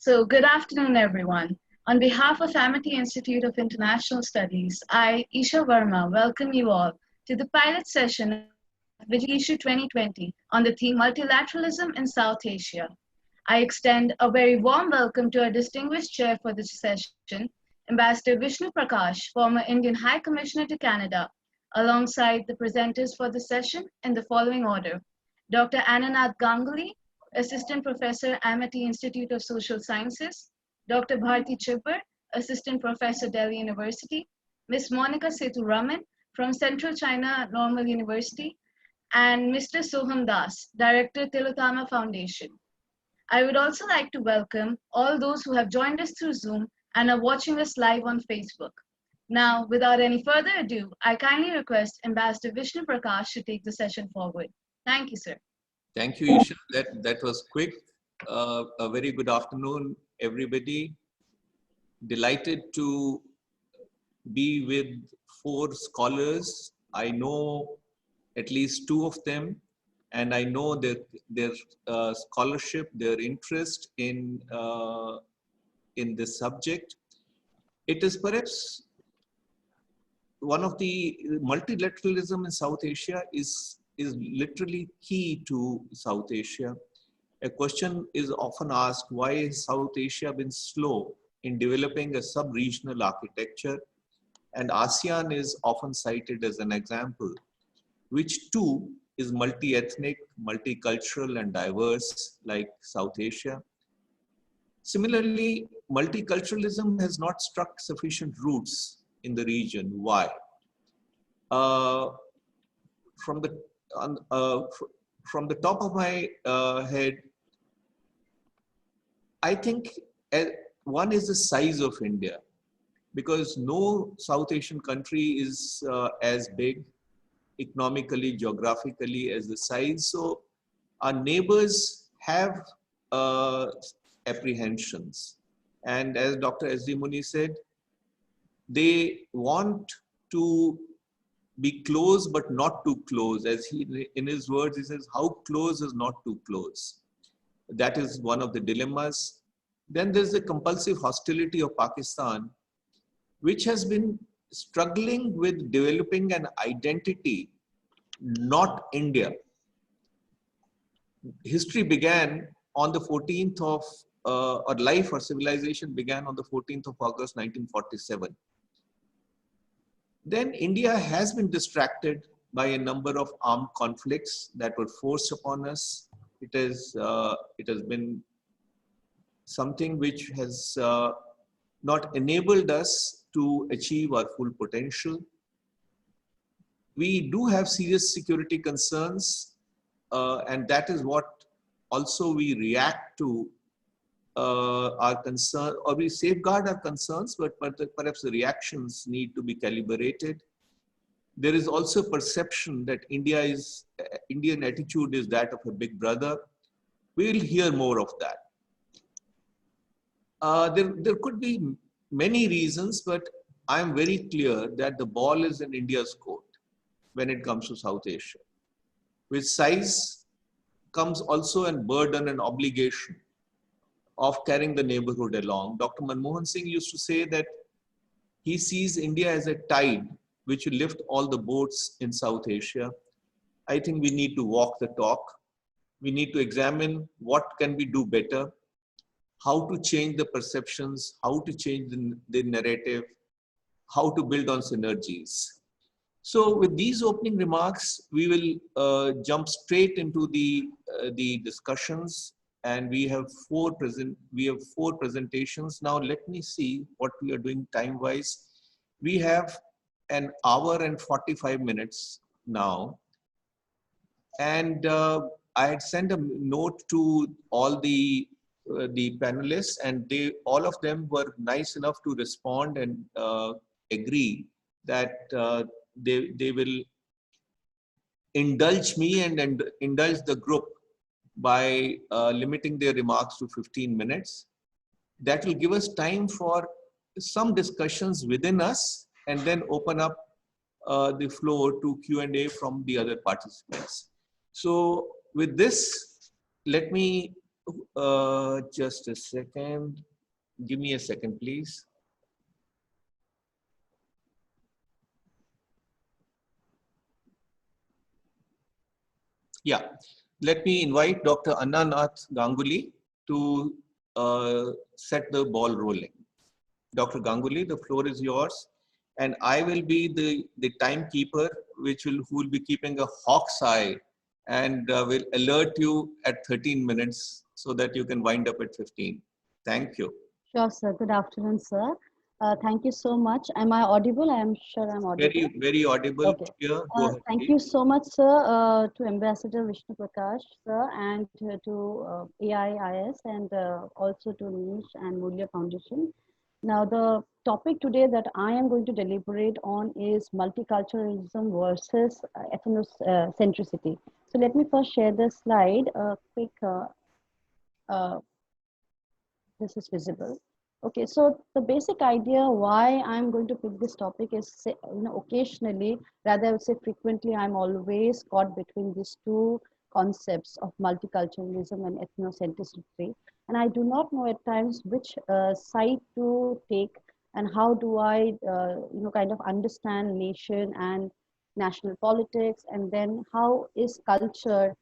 Good afternoon, everyone. On behalf of Amity Institute of International Studies, I, Isha Verma, welcome you all to the pilot session of Vijay Issue 2020 on the theme Multilateralism in South Asia. I extend a very warm welcome to our distinguished chair for this session, Ambassador Vishnu Prakash, former Indian High Commissioner to Canada, alongside the presenters for the session in the following order: Dr. Ananath Ganguly, Assistant Professor, Amity Institute of Social Sciences; Dr. Bharti Chibber, Assistant Professor, Delhi University; Ms. Monica Sethuraman from Central China Normal University; and Mr. Soham Das, Director, Tilotama Foundation. I would also like to welcome all those who have joined us through Zoom and are watching us live on Facebook. Now, without any further ado, I kindly request Ambassador Vishnu Prakash to take the session forward. Thank you, sir. Thank you, Isha. That was quick. A very good afternoon, everybody. Delighted to be with four scholars. I know at least two of them, and I know that their scholarship, their interest in this subject. It is perhaps one of the multilateralism in South Asia is literally key to South Asia. A question is often asked, why has South Asia been slow in developing a sub-regional architecture? And ASEAN is often cited as an example, which too is multi-ethnic, multicultural and diverse like South Asia. Similarly, multiculturalism has not struck sufficient roots in the region. Why? From the top of my head, I think one is the size of India, because no South Asian country is as big economically, geographically as the size. So our neighbors have apprehensions. And as Dr. S.D. Muni said, they want to be close, but not too close. As he, in his words, he says, how close is not too close? That is one of the dilemmas. Then there's the compulsive hostility of Pakistan, which has been struggling with developing an identity, not India. History began on the 14th of, or life or civilization began on the 14th of August, 1947. Then India has been distracted by a number of armed conflicts that were forced upon us. It has been something which has not enabled us to achieve our full potential. We do have serious security concerns, and that is what also we react to our concern, or we safeguard our concerns, but perhaps the reactions need to be calibrated. There is also perception that Indian attitude is that of a big brother. We will hear more of that. There could be many reasons, but I am very clear that the ball is in India's court when it comes to South Asia. With size comes also a burden and obligation of carrying the neighborhood along. Dr. Manmohan Singh used to say that he sees India as a tide which will lift all the boats in South Asia. I think we need to walk the talk. We need to examine what can we do better, how to change the perceptions, how to change the narrative, how to build on synergies. So with these opening remarks, we will jump straight into the discussions, and we have four presentations. Now let me see what we are doing time-wise. We have an hour and 45 minutes now, and I had sent a note to all the panelists, and all of them were nice enough to respond and agree that they will indulge me and indulge the group by limiting their remarks to 15 minutes. That will give us time for some discussions within us, and then open up the floor to Q&A from the other participants. So with this, let me Just a second. Give me a second, please. Yeah, let me invite Dr. Annanath Ganguly to set the ball rolling. Dr. Ganguly, the floor is yours, and I will be the timekeeper, who will be keeping a hawk's eye and will alert you at 13 minutes so that you can wind up at 15. Thank you. Sure, sir. Good afternoon, sir. Thank you so much. Am I audible? I am sure I'm audible. Very, very audible. Okay. Here. Go ahead, Thank please. you so much, sir, to Ambassador Vishnu Prakash, sir, and to AIIS, and also to Nish and Mulya Foundation. Now, the topic today that I am going to deliberate on is multiculturalism versus ethnocentricity. So let me first share the slide. Quick. This is visible. Okay, so the basic idea why I'm going to pick this topic is, occasionally, rather I would say frequently, I'm always caught between these two concepts of multiculturalism and ethnocentricity. And I do not know at times which side to take, and how do I, kind of understand nation and national politics, and then how is culture,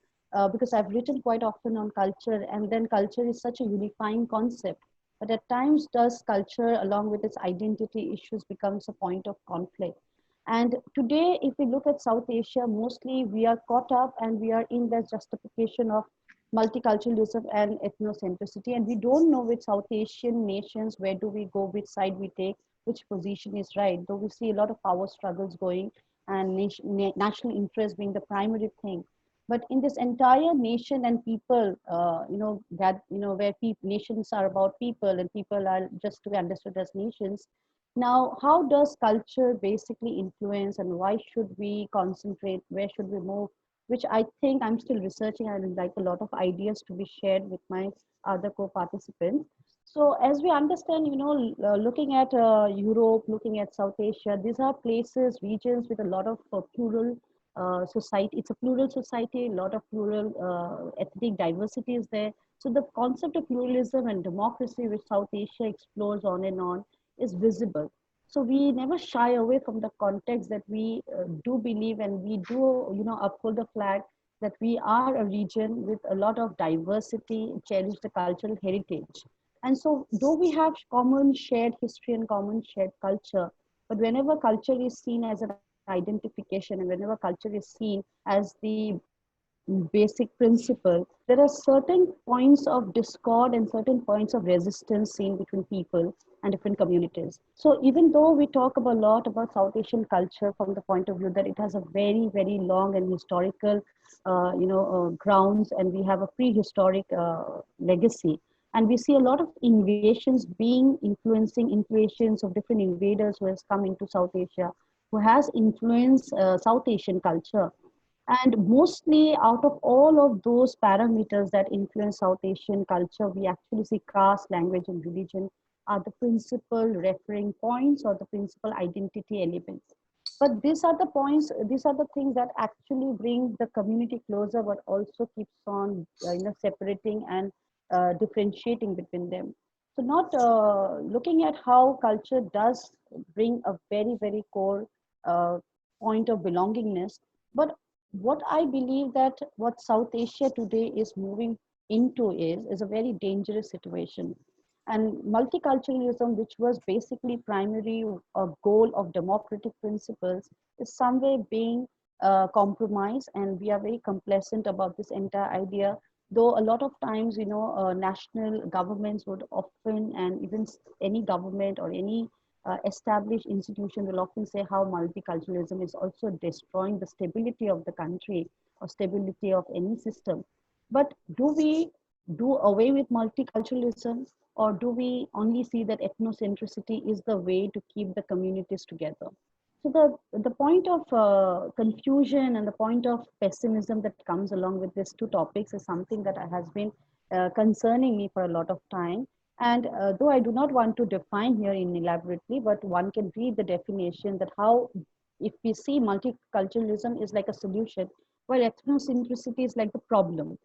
because I've written quite often on culture, and then culture is such a unifying concept. But at times, does culture, along with its identity issues, becomes a point of conflict? And today, if we look at South Asia, mostly we are caught up and we are in the justification of multiculturalism and ethnocentricity. And we don't know which South Asian nations, where do we go, which side we take, which position is right. Though we see a lot of power struggles going and national interest being the primary thing. But in this entire nation and people, that where nations are about people and people are just to be understood as nations. Now, how does culture basically influence, and why should we concentrate? Where should we move? Which I think I'm still researching. I would like a lot of ideas to be shared with my other co-participants. So as we understand, looking at Europe, looking at South Asia, these are places, regions with a lot of plural society. It's a plural society, a lot of plural ethnic diversity is there. So the concept of pluralism and democracy, which South Asia explores on and on, is visible. So we never shy away from the context that we do believe, and we do, uphold the flag that we are a region with a lot of diversity, cherish the cultural heritage. And so though we have common shared history and common shared culture, but whenever culture is seen as an identification, and whenever culture is seen as the basic principle, there are certain points of discord and certain points of resistance seen between people and different communities. So even though we talk about a lot about South Asian culture from the point of view that it has a very, very long and historical, grounds, and we have a prehistoric legacy, and we see a lot of invasions being influencing invasions of different invaders who has come into South Asia, who has influenced South Asian culture. And mostly out of all of those parameters that influence South Asian culture, we actually see caste, language, and religion are the principal referring points or the principal identity elements. But these are the points, these are the things that actually bring the community closer, but also keeps on separating and differentiating between them. So not looking at how culture does bring a very, very core point of belongingness, but what I believe that what South Asia today is moving into is a very dangerous situation. And multiculturalism, which was basically primary a goal of democratic principles, is somewhere being compromised, and we are very complacent about this entire idea. Though a lot of times, national governments would often, and even any government or any established institution will often say how multiculturalism is also destroying the stability of the country or stability of any system. But do we do away with multiculturalism, or do we only see that ethnocentricity is the way to keep the communities together? So the point of confusion and the point of pessimism that comes along with these two topics is something that has been concerning me for a lot of time. And though I do not want to define here in elaborately, but one can read the definition that how, if we see multiculturalism is like a solution, while ethnocentricity is like the problem.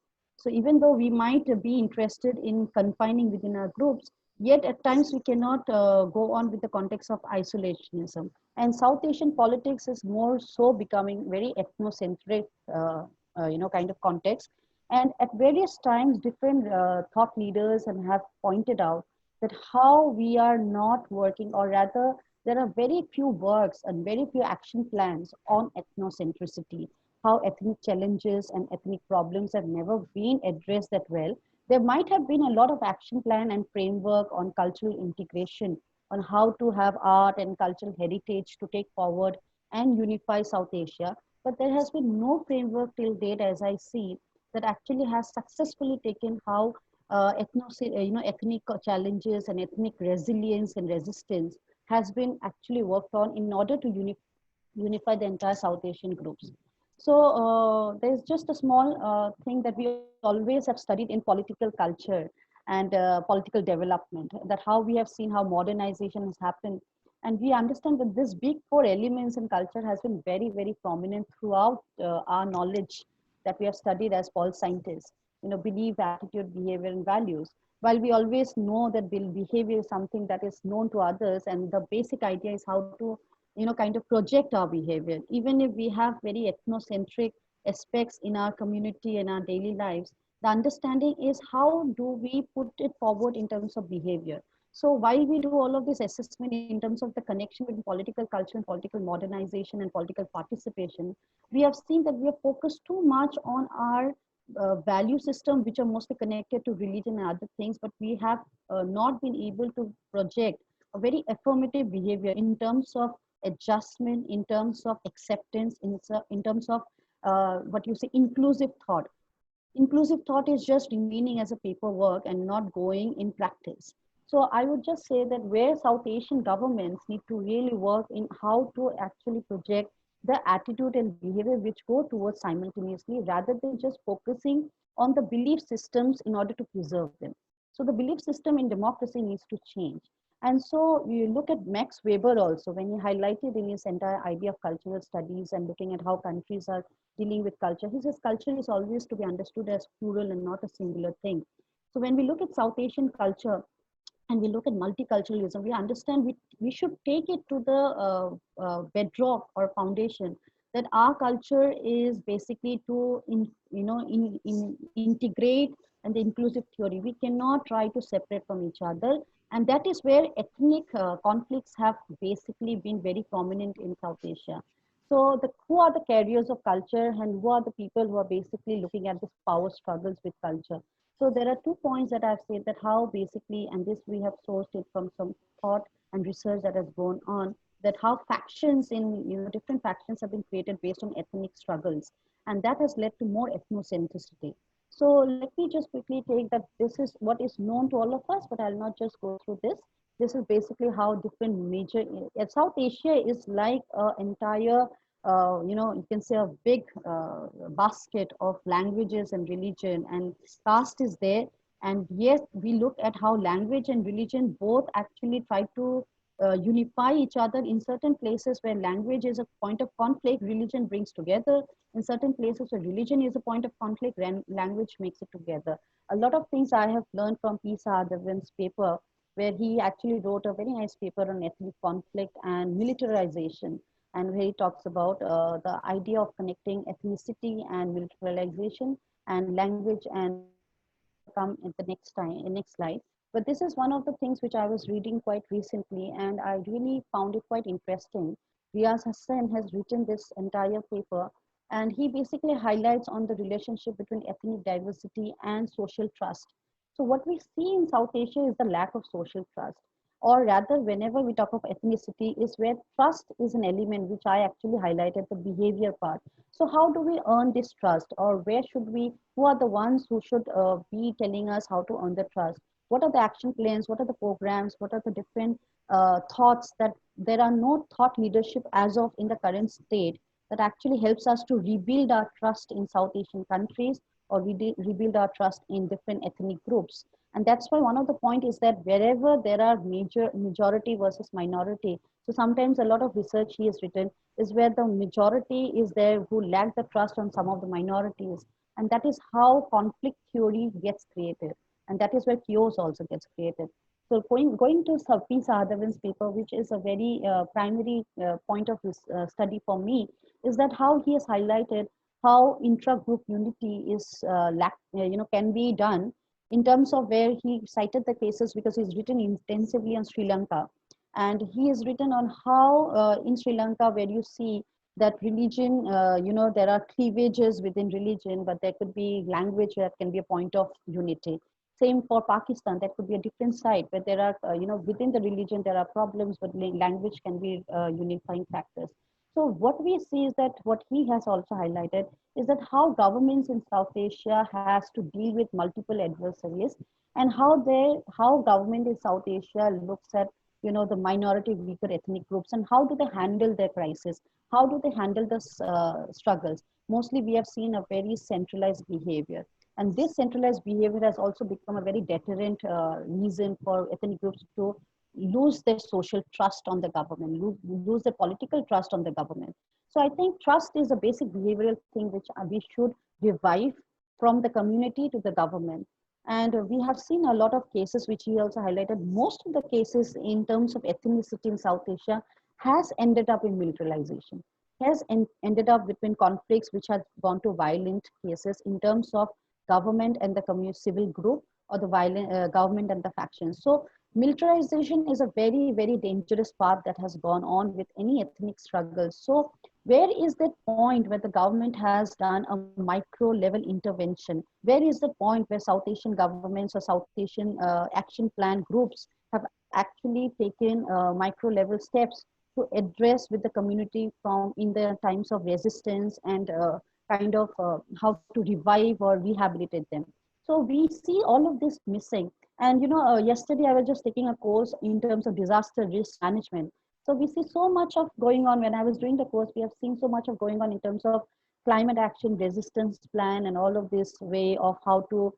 So even though we might be interested in confining within our groups, yet at times we cannot go on with the context of isolationism. And South Asian politics is more so becoming very ethnocentric, kind of context. And at various times, different thought leaders and have pointed out that how we are not working, or rather, there are very few works and very few action plans on ethnocentricity, how ethnic challenges and ethnic problems have never been addressed that well. There might have been a lot of action plan and framework on cultural integration, on how to have art and cultural heritage to take forward and unify South Asia. But there has been no framework till date, as I see, that actually has successfully taken how ethnic challenges and ethnic resilience and resistance has been actually worked on in order to unify the entire South Asian groups. So there's just a small thing that we always have studied in political culture and political development, that how we have seen how modernization has happened. And we understand that this big four elements in culture has been very, very prominent throughout our knowledge that we have studied as pol scientists. Belief, attitude, behavior, and values. While we always know that behavior is something that is known to others, and the basic idea is how to kind of project our behavior. Even if we have very ethnocentric aspects in our community and our daily lives, the understanding is how do we put it forward in terms of behavior. So while we do all of this assessment in terms of the connection between political culture and political modernization and political participation, we have seen that we have focused too much on our value system, which are mostly connected to religion and other things, but we have not been able to project a very affirmative behavior in terms of adjustment, in terms of acceptance, in terms of what you say, inclusive thought. Inclusive thought is just remaining as a paperwork and not going in practice. So I would just say that where South Asian governments need to really work in how to actually project the attitude and behavior which go towards simultaneously, rather than just focusing on the belief systems in order to preserve them. So the belief system in democracy needs to change. And so you look at Max Weber also, when he highlighted in his entire idea of cultural studies and looking at how countries are dealing with culture, he says culture is always to be understood as plural and not a singular thing. So when we look at South Asian culture and we look at multiculturalism, we understand we should take it to the bedrock or foundation that our culture is basically to integrate and the inclusive theory. We cannot try to separate from each other. And that is where ethnic conflicts have basically been very prominent in South Asia. So who are the carriers of culture and who are the people who are basically looking at this power struggles with culture? So there are 2 points that I've said, that how basically, and this we have sourced it from some thought and research that has gone on, that how factions in different factions have been created based on ethnic struggles, and that has led to more ethnocentricity. So let me just quickly take that this is what is known to all of us, but I'll not just go through this. This is basically how different major, South Asia is like an entire, you can say a big basket of languages and religion, and caste is there. And yet we look at how language and religion both actually try to unify each other. In certain places where language is a point of conflict, religion brings together. In certain places where religion is a point of conflict, language makes it together. A lot of things I have learned from P. Sahadev's paper, where he actually wrote a very nice paper on ethnic conflict and militarization, and where he talks about the idea of connecting ethnicity and militarization and language and come in the next slide. But this is one of the things which I was reading quite recently, and I really found it quite interesting. Riaz Hassan has written this entire paper, and he basically highlights on the relationship between ethnic diversity and social trust. So what we see in South Asia is the lack of social trust, or rather, whenever we talk of ethnicity, is where trust is an element, which I actually highlighted, the behavior part. So how do we earn this trust, or where should we, who are the ones who should be telling us how to earn the trust? What are the action plans? What are the programs? What are the different thoughts? That there are no thought leadership as of in the current state that actually helps us to rebuild our trust in South Asian countries, or rebuild our trust in different ethnic groups. And that's why one of the point is that wherever there are majority versus minority, so sometimes a lot of research he has written is where the majority is there who lack the trust on some of the minorities. And that is how conflict theory gets created. And that is where chaos also gets created. So going to P. Sahadevan's paper, which is a very primary point of this study for me, is that how he has highlighted how intra-group unity is can be done in terms of where he cited the cases because he's written intensively on Sri Lanka. And he has written on how in Sri Lanka, where you see that religion, there are cleavages within religion, but there could be language that can be a point of unity. Same for Pakistan, that could be a different side where there are, within the religion, there are problems, but language can be unifying factors. So what we see is that what he has also highlighted is that how governments in South Asia has to deal with multiple adversaries and how government in South Asia looks at the minority weaker ethnic groups and how do they handle their crisis, how do they handle the struggles. Mostly we have seen a very centralized behavior, and this centralized behavior has also become a very deterrent reason for ethnic groups to lose their social trust on the government, lose their political trust on the government. So I think trust is a basic behavioral thing which we should revive from the community to the government. And we have seen a lot of cases which he also highlighted. Most of the cases in terms of ethnicity in South Asia has ended up in militarization, ended up between conflicts which have gone to violent cases in terms of government and the community civil group, or the violent government and the factions. So militarization is a very, very dangerous path that has gone on with any ethnic struggle. So where is that point where the government has done a micro level intervention? Where is the point where South Asian governments or South Asian action plan groups have actually taken micro level steps to address with the community from in the times of resistance and how to revive or rehabilitate them? So we see all of this missing. And yesterday I was just taking a course in terms of disaster risk management. So we see so much of going on. When I was doing the course, we have seen so much of going on in terms of climate action resistance plan and all of this way of how to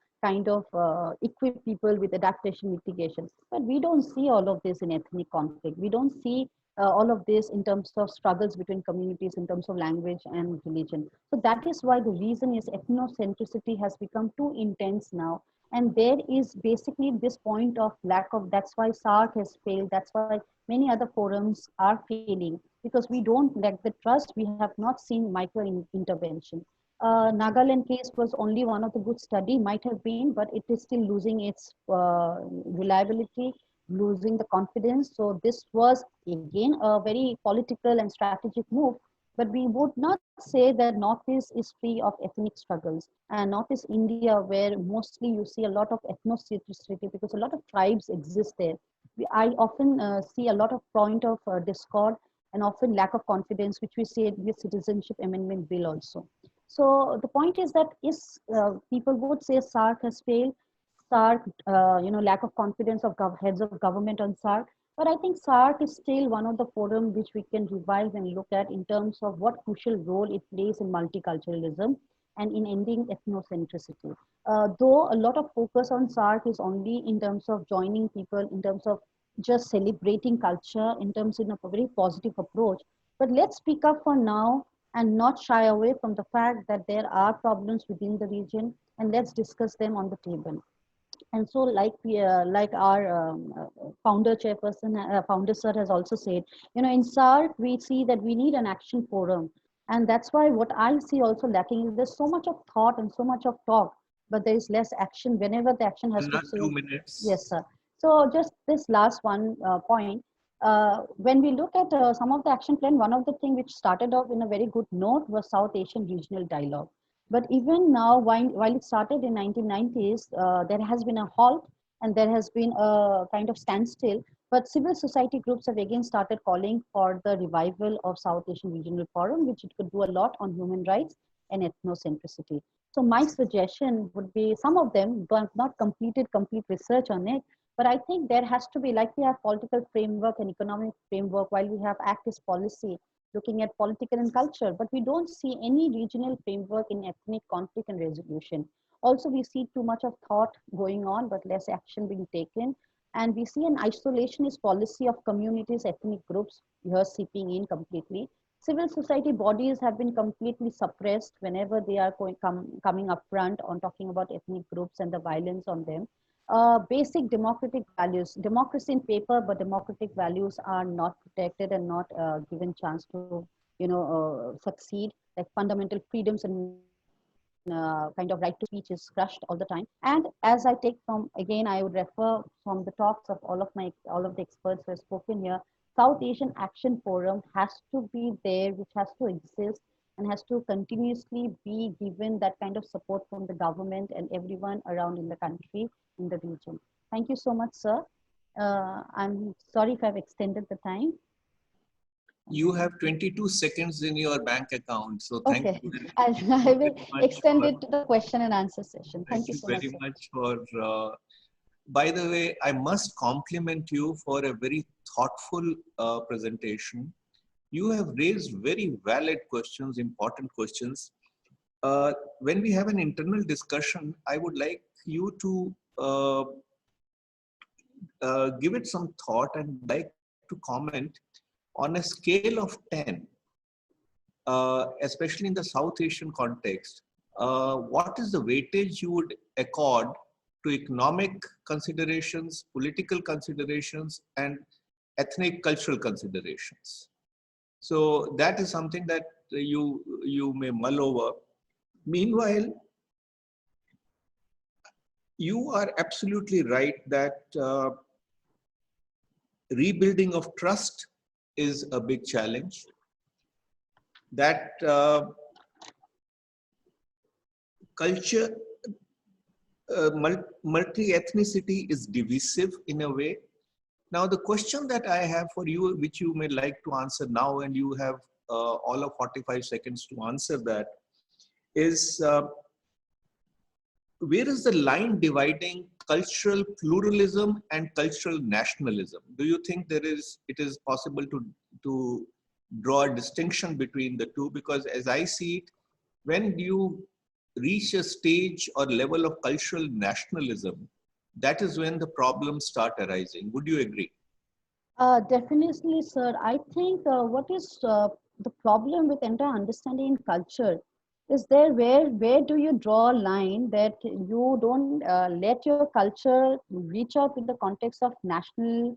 equip people with adaptation mitigation. But we don't see all of this in ethnic conflict. We don't see all of this in terms of struggles between communities, in terms of language and religion. So that is why the reason is ethnocentricity has become too intense now. And there is basically this point of lack of, that's why SARC has failed. That's why many other forums are failing, because we don't lack the trust. We have not seen micro intervention. Nagaland case was only one of the good study, might have been, but it is still losing its reliability, losing the confidence. So this was again a very political and strategic move. But we would not say that Northeast is free of ethnic struggles. And Northeast India, where mostly you see a lot of ethnicity, because a lot of tribes exist there. I often see a lot of point of discord and often lack of confidence, which we see with Citizenship Amendment Bill also. So the point is that people would say SARC has failed, SARC, lack of confidence of heads of government on SARC. But I think SARC is still one of the forum which we can revive and look at in terms of what crucial role it plays in multiculturalism and in ending ethnocentricity. Though a lot of focus on SARC is only in terms of joining people, in terms of just celebrating culture, in terms of a very positive approach. But let's speak up for now and not shy away from the fact that there are problems within the region, and let's discuss them on the table. And so like our founder chairperson, founder sir has also said, in SARC, we see that we need an action forum. And that's why what I see also lacking is there's so much of thought and so much of talk, but there is less action whenever the action has to say. 2 minutes. Yes, sir. So just this last one point, when we look at some of the action plan, one of the things which started off in a very good note was South Asian Regional Dialogue. But even now, while it started in 1990s, there has been a halt and there has been a kind of standstill. But civil society groups have again started calling for the revival of South Asian Regional Forum, which it could do a lot on human rights and ethnocentricity. So my suggestion would be, some of them have not completed complete research on it, but I think there has to be, like we have political framework and economic framework, while we have Act as policy, looking at political and culture, but we don't see any regional framework in ethnic conflict and resolution. Also, we see too much of thought going on, but less action being taken. And we see an isolationist policy of communities, ethnic groups here seeping in completely. civil society bodies have been completely suppressed whenever they are coming up front on talking about ethnic groups and the violence on them. Basic democratic values, democracy in paper, but democratic values are not protected and not given chance to, succeed. Like fundamental freedoms and kind of right to speech is crushed all the time. And as I take from, again, I would refer from the talks of all of the experts who have spoken here, South Asian Action Forum has to be there, which has to exist and has to continuously be given that kind of support from the government and everyone around in the country, in the region. Thank you so much, sir. I'm sorry if I've extended the time. You have 22 seconds in your bank account, so thank Okay, you. I will extend it to the question and answer session. Thank you so much, very sir. much for. By the way, I must compliment you for a very thoughtful presentation. You have raised very valid questions, important questions. When we have an internal discussion, I would like you to give it some thought and like to comment on a scale of 10, especially in the South Asian context. What is the weightage you would accord to economic considerations, political considerations, and ethnic cultural considerations? So that is something that you may mull over. Meanwhile, you are absolutely right that rebuilding of trust is a big challenge. That culture, multi-ethnicity is divisive in a way. Now, the question that I have for you, which you may like to answer now, and you have all of 45 seconds to answer that, is where is the line dividing cultural pluralism and cultural nationalism? Do you think it is possible to draw a distinction between the two? Because as I see it, when you reach a stage or level of cultural nationalism, that is when the problems start arising. Would you agree? Definitely, sir. I think what is the problem with entire understanding in culture is there where do you draw a line that you don't let your culture reach out in the context of national,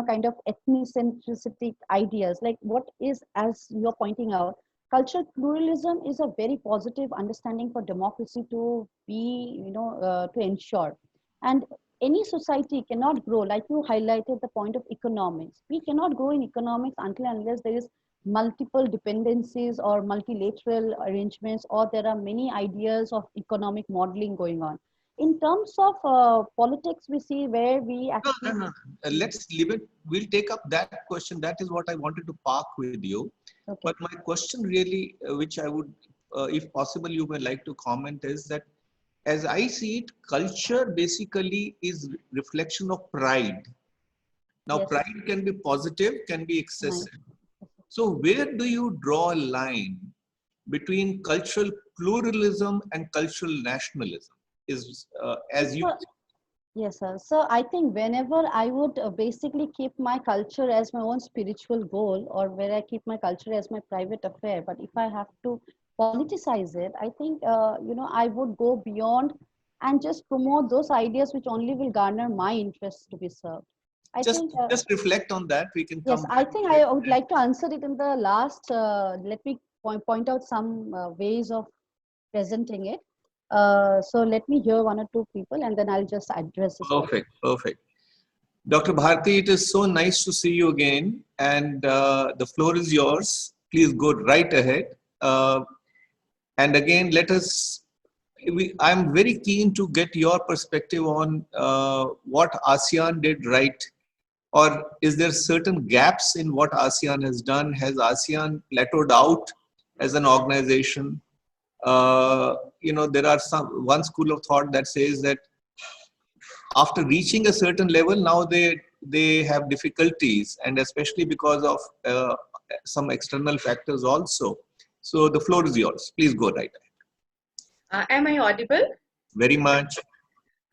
kind of ethnocentricity ideas. Like what is, as you're pointing out, cultural pluralism is a very positive understanding for democracy to be, to ensure. And any society cannot grow, like you highlighted the point of economics. We cannot grow in economics until and unless there is multiple dependencies or multilateral arrangements, or there are many ideas of economic modeling going on. In terms of politics, we see where we actually... No. Let's leave it. We'll take up that question. That is what I wanted to park with you. Okay. But my question really, which I would, if possible, you may like to comment, is that as I see it, culture basically is reflection of pride. Now, yes, pride can be positive, can be excessive. Nice. So where do you draw a line between cultural pluralism and cultural nationalism? Is as you... Yes, sir. So I think whenever I would basically keep my culture as my own spiritual goal, or where I keep my culture as my private affair, but if I have to politicize it, I think, I would go beyond and just promote those ideas which only will garner my interest to be served. Just reflect on that. We can come. Yes, I think I would like to answer it in the last. Let me point out some ways of presenting it. So let me hear one or two people and then I'll just address this. Perfect. Dr. Bharti, it is so nice to see you again, and the floor is yours. Please go right ahead. And again, I'm very keen to get your perspective on what ASEAN did right, or is there certain gaps in what ASEAN has done? Has ASEAN plateaued out as an organization? There are one school of thought that says that after reaching a certain level, now they have difficulties, and especially because of some external factors also. So the floor is yours. Please go right ahead. Am I audible? Very much.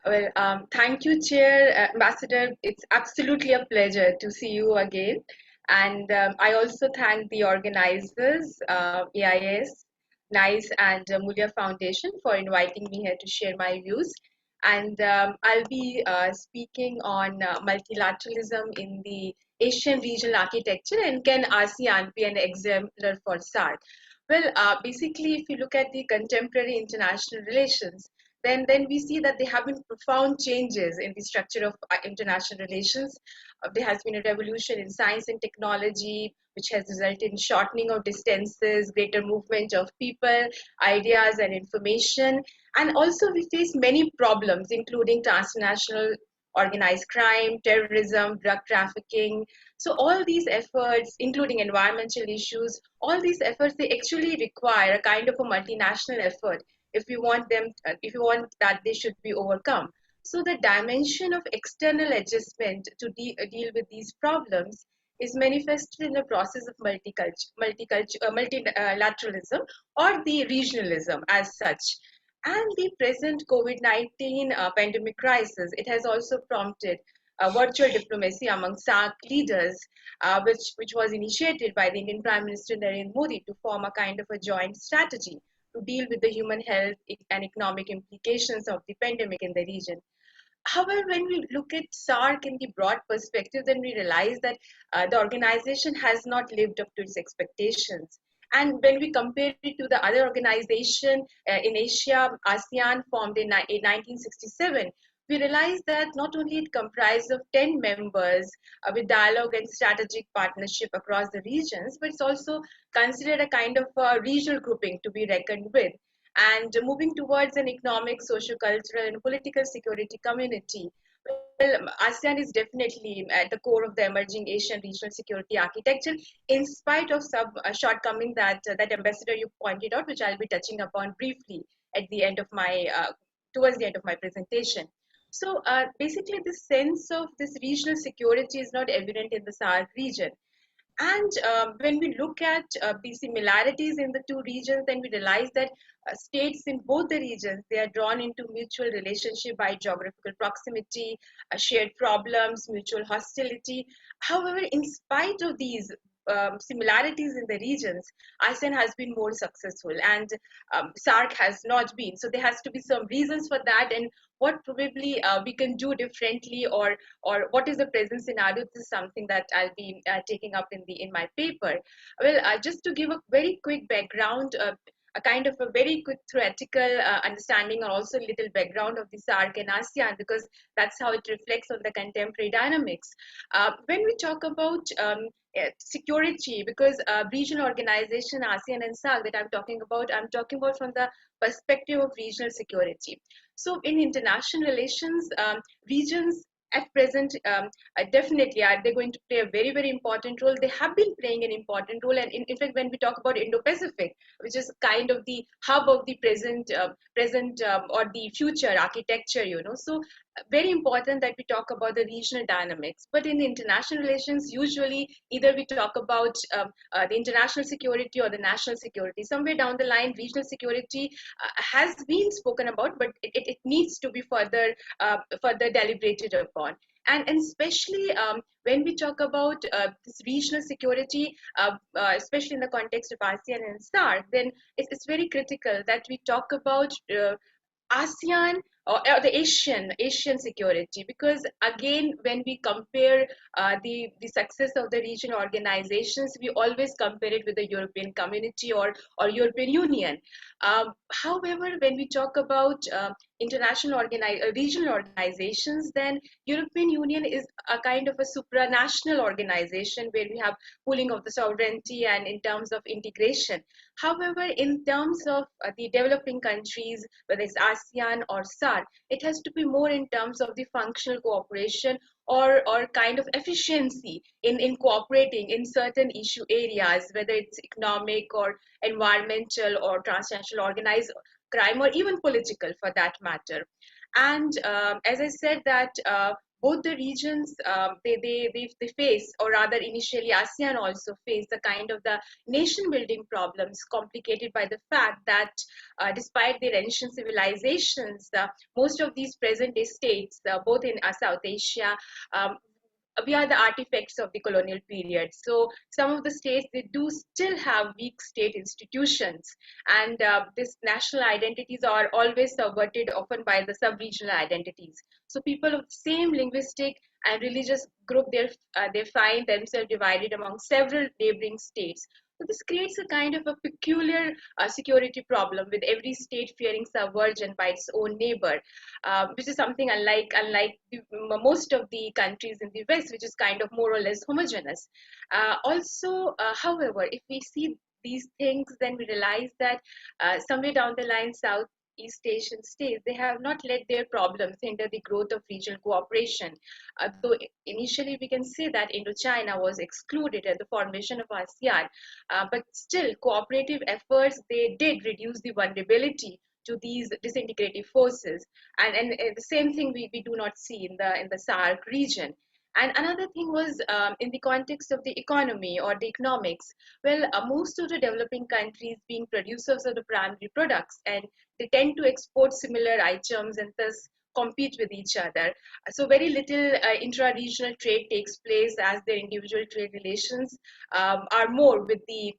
Well, thank you, Chair, Ambassador. It's absolutely a pleasure to see you again. And I also thank the organizers, AIS, NICE, and Mulia Foundation for inviting me here to share my views. And I'll be speaking on multilateralism in the Asian regional architecture, and can ASEAN be an exemplar for SARC? Well, basically, if you look at the contemporary international relations, then we see that there have been profound changes in the structure of international relations. There has been a revolution in science and technology, which has resulted in shortening of distances, greater movement of people, ideas, and information. And also, we face many problems, including transnational organized crime, terrorism, drug trafficking. So all these efforts, including environmental issues, all these efforts, they actually require a kind of a multinational effort if we want them, if we want that they should be overcome. So the dimension of external adjustment to deal with these problems is manifested in the process of multilateralism or the regionalism as such. And the present COVID-19 pandemic crisis, it has also prompted virtual diplomacy among SAARC leaders, which was initiated by the Indian Prime Minister Narendra Modi to form a kind of a joint strategy to deal with the human health and economic implications of the pandemic in the region. However, when we look at SARC in the broad perspective, then we realize that the organization has not lived up to its expectations. And when we compare it to the other organization in Asia, ASEAN, formed in 1967, we realize that not only it comprised of 10 members with dialogue and strategic partnership across the regions, but it's also considered a kind of a regional grouping to be reckoned with, and moving towards an economic, socio-cultural, and political security community. Well, ASEAN is definitely at the core of the emerging Asian regional security architecture, in spite of some shortcoming that Ambassador you pointed out, which I'll be touching upon briefly at the end of my towards the end of my presentation. So basically, the sense of this regional security is not evident in the SAARC region. And when we look at the similarities in the two regions, then we realize that states in both the regions, they are drawn into mutual relationship by geographical proximity, shared problems, mutual hostility. However, in spite of these similarities in the regions, ASEAN has been more successful, and SARC has not been. So there has to be some reasons for that, and what probably we can do differently, or what is the present scenario. This is something that I'll be taking up in my paper. Well, just to give a very quick background, a kind of a very quick theoretical understanding, or also a little background of the SARC and ASEAN, because that's how it reflects on the contemporary dynamics. When we talk about security, because regional organization ASEAN and SAARC that I'm talking about from the perspective of regional security. So in international relations, regions at present definitely are they going to play a very, very important role. They have been playing an important role, and in fact, when we talk about Indo-Pacific, which is kind of the hub of the present or the future architecture, so very important that we talk about the regional dynamics. But in international relations, usually either we talk about the international security or the national security. Somewhere down the line, regional security has been spoken about, but it needs to be further deliberated upon. And especially when we talk about this regional security, especially in the context of ASEAN and SAARC, then it's very critical that we talk about ASEAN or the Asian security, because again, when we compare the success of the regional organizations, we always compare it with the European Community or European Union. However, when we talk about regional organizations, then European Union is a kind of a supranational organization where we have pooling of the sovereignty and in terms of integration. However, in terms of the developing countries, whether it's ASEAN or SAARC, it has to be more in terms of the functional cooperation or kind of efficiency in cooperating in certain issue areas, whether it's economic or environmental or transnational organized crime, or even political for that matter. And as I said that both the regions, they face, or rather initially ASEAN also faced the kind of the nation building problems complicated by the fact that despite their ancient civilizations, most of these present day states, both in South Asia, um, we are the artifacts of the colonial period. So some of the states, they do still have weak state institutions, and these national identities are always subverted often by the sub-regional identities. So people of the same linguistic and religious group, they find themselves divided among several neighboring states. So this creates a kind of a peculiar security problem, with every state fearing subversion by its own neighbor, which is something unlike most of the countries in the West, which is kind of more or less homogeneous. However, if we see these things, then we realize that somewhere down the line, Southeast Asian states, they have not let their problems hinder the growth of regional cooperation. Though initially we can say that Indochina was excluded at the formation of ASEAN, but still cooperative efforts, they did reduce the vulnerability to these disintegrative forces, and the same thing we do not see in the SAARC region. And another thing was, in the context of the economy or the economics, well, most of the developing countries being producers of the primary products, and they tend to export similar items and thus compete with each other. So very little intra-regional trade takes place, as their individual trade relations are more with the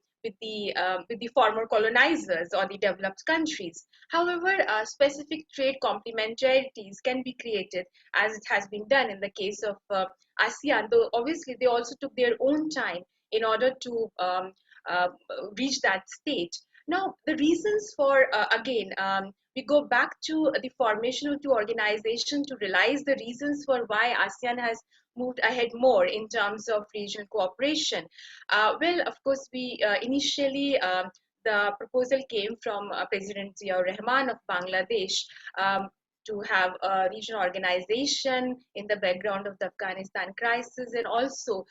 former colonizers or the developed countries. However, specific trade complementarities can be created, as it has been done in the case of ASEAN, though obviously they also took their own time in order to uh, reach that stage. Now, the reasons for, we go back to the formation of two organizations to realize the reasons for why ASEAN has moved ahead more in terms of regional cooperation. Well, of course, we initially, the proposal came from President Ziaur Rahman of Bangladesh, to have a regional organization in the background of the Afghanistan crisis, and also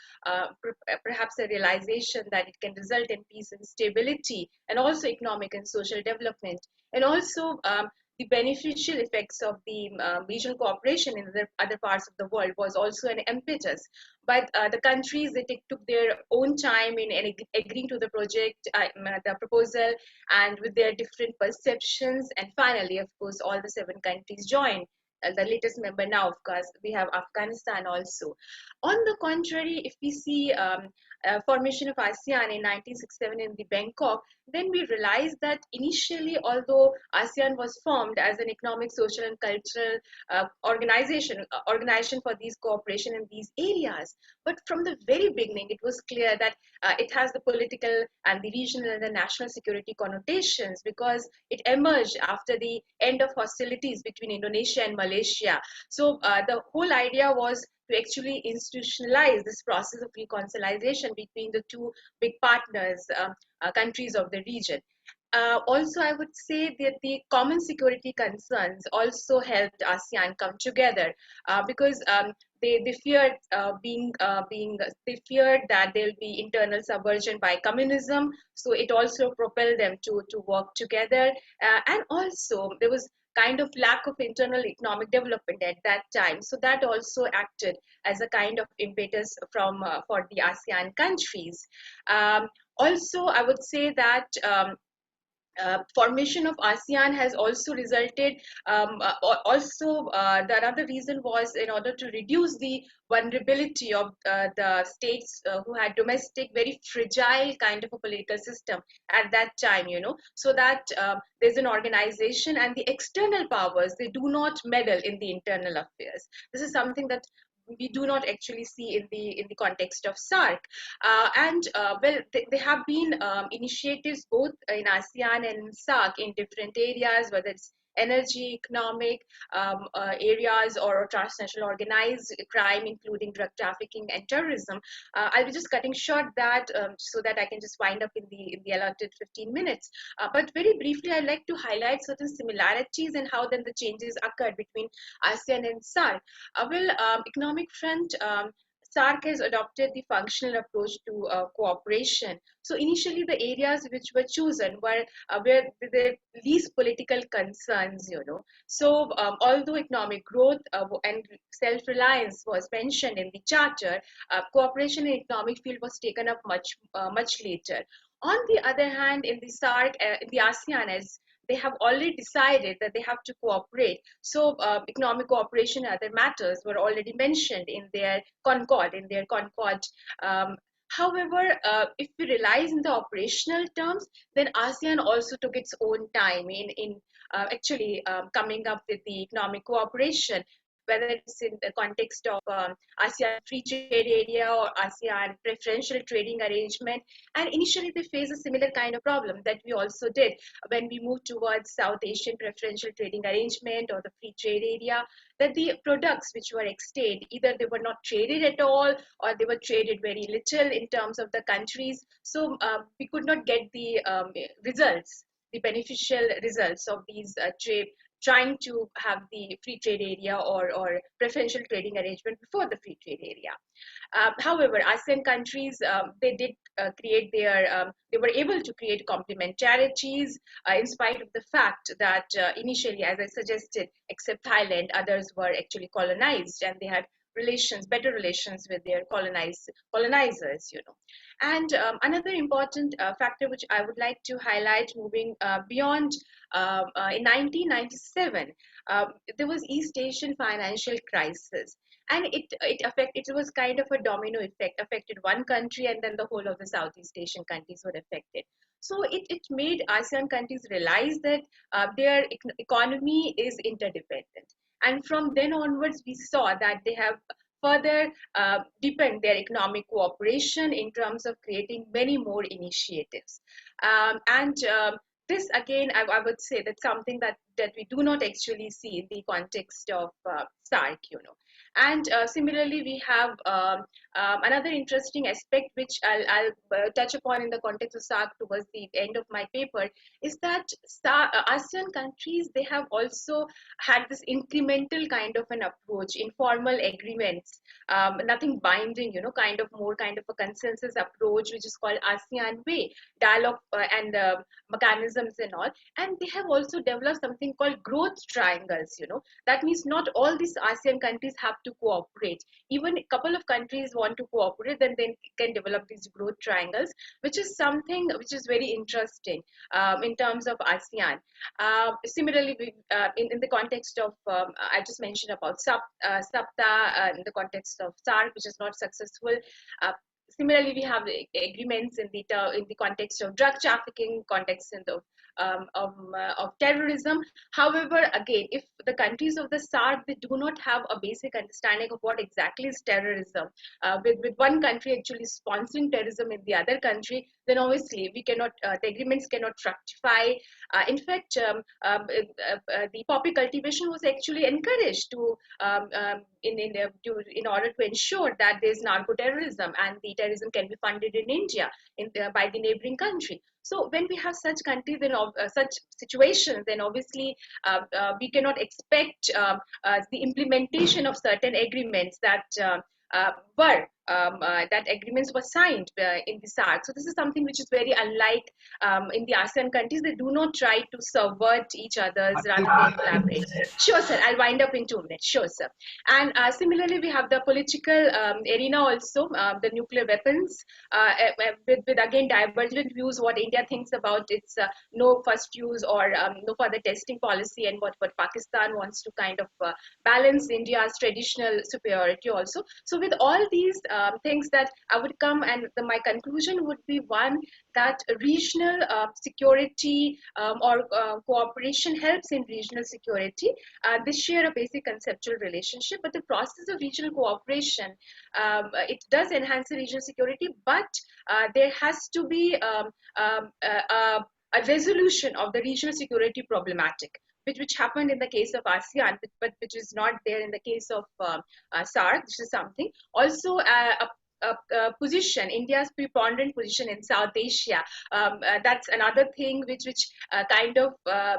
perhaps a realization that it can result in peace and stability, and also economic and social development, and also the beneficial effects of the regional cooperation in other parts of the world was also an impetus. But the countries, they took their own time in agreeing to the project, the proposal, and with their different perceptions. And finally, of course, all the 7 countries joined. The latest member now, of course, we have Afghanistan also. On the contrary, if we see formation of ASEAN in 1967 in the Bangkok, then we realized that initially, although ASEAN was formed as an economic, social, and cultural organization for these cooperation in these areas, but from the very beginning, it was clear that it has the political and the regional and the national security connotations, because it emerged after the end of hostilities between Indonesia and Malaysia. So the whole idea was to actually institutionalize this process of reconciliation between the two big partners, countries of the region. Also, I would say that the common security concerns also helped ASEAN come together, because they feared they feared that there'll be internal subversion by communism. So it also propelled them to work together, and also there was kind of lack of internal economic development at that time. So that also acted as a kind of impetus for the ASEAN countries. Also, I would say that formation of ASEAN has also resulted. The another reason was in order to reduce the vulnerability of the states who had domestic, very fragile kind of a political system at that time, so that there's an organization, and the external powers, they do not meddle in the internal affairs. This is something that we do not actually see in the context of SAARC. There have been initiatives both in ASEAN and in SAARC in different areas, whether it's energy, economic areas, or transnational organized crime, including drug trafficking and terrorism. I'll be just cutting short that so that I can just wind up in the allotted 15 minutes. But very briefly, I'd like to highlight certain similarities and how then the changes occurred between ASEAN and SAARC. Economic front, SAARC has adopted the functional approach to cooperation. So initially, the areas which were chosen were where the least political concerns, So although economic growth and self-reliance was mentioned in the charter, cooperation in economic field was taken up much later. On the other hand, in the SAARC, in the ASEAN, as they have already decided that they have to cooperate. So economic cooperation and other matters were already mentioned in their Concord. Um, However, if we realize in the operational terms, then ASEAN also took its own time in actually coming up with the economic cooperation, whether it's in the context of ASEAN Free Trade Area or ASEAN Preferential Trading Arrangement. And initially, they faced a similar kind of problem that we also did when we moved towards South Asian Preferential Trading Arrangement or the Free Trade Area, that the products which were extant, either they were not traded at all or they were traded very little in terms of the countries. So we could not get the results, the beneficial results of these trade, trying to have the free trade area or preferential trading arrangement before the free trade area. However, ASEAN countries, they did create they were able to create complementarities in spite of the fact that initially, as I suggested, except Thailand, others were actually colonized and they had better relations with their colonizers, And another important factor which I would like to highlight, moving beyond, in 1997, there was East Asian financial crisis, and it was kind of a domino effect, affected one country and then the whole of the Southeast Asian countries were affected. So it made ASEAN countries realize that their economy is interdependent, and from then onwards we saw that they have further deepened their economic cooperation in terms of creating many more initiatives. And this again, I would say that's something that we do not actually see in the context of SAARC. And similarly, we have another interesting aspect which I'll touch upon in the context of SAARC towards the end of my paper, is that ASEAN countries, they have also had this incremental kind of an approach, informal agreements, nothing binding, kind of a consensus approach, which is called ASEAN Way, dialogue and mechanisms and all. And they have also developed something called growth triangles. That means not all these ASEAN countries have to cooperate. Even a couple of countries want to cooperate, then they can develop these growth triangles, which is something which is very interesting in terms of ASEAN. Similarly, in the context of, I just mentioned about SAPTA, in the context of SAARC, which is not successful. Similarly, we have agreements in the context of drug trafficking, context of terrorism. However, again, if the countries of the SAARC, they do not have a basic understanding of what exactly is terrorism, with one country actually sponsoring terrorism in the other country, then obviously the agreements cannot fructify. In fact, the poppy cultivation was actually encouraged in order to ensure that there is narco-terrorism and the terrorism can be funded in India by the neighboring country. So when we have such countries, such situations, then obviously we cannot expect the implementation of certain agreements that agreements were signed in the SAARC. So this is something which is very unlike in the ASEAN countries. They do not try to subvert each other's rather than collaborate. Sure, sir. I'll wind up in 2 minutes. Sure, sir. And similarly, we have the political arena also, the nuclear weapons, with again divergent views, what India thinks about its no first use or no further testing policy, and what Pakistan wants to kind of balance India's traditional superiority also. So with all these things that I would come, and my conclusion would be one, that regional security or cooperation helps in regional security. They share a basic conceptual relationship, but the process of regional cooperation, it does enhance the regional security, but there has to be a resolution of the regional security problematic, which happened in the case of ASEAN, but which is not there in the case of SAARC. This is something. Also, position, India's preponderant position in South Asia. That's another thing which kind of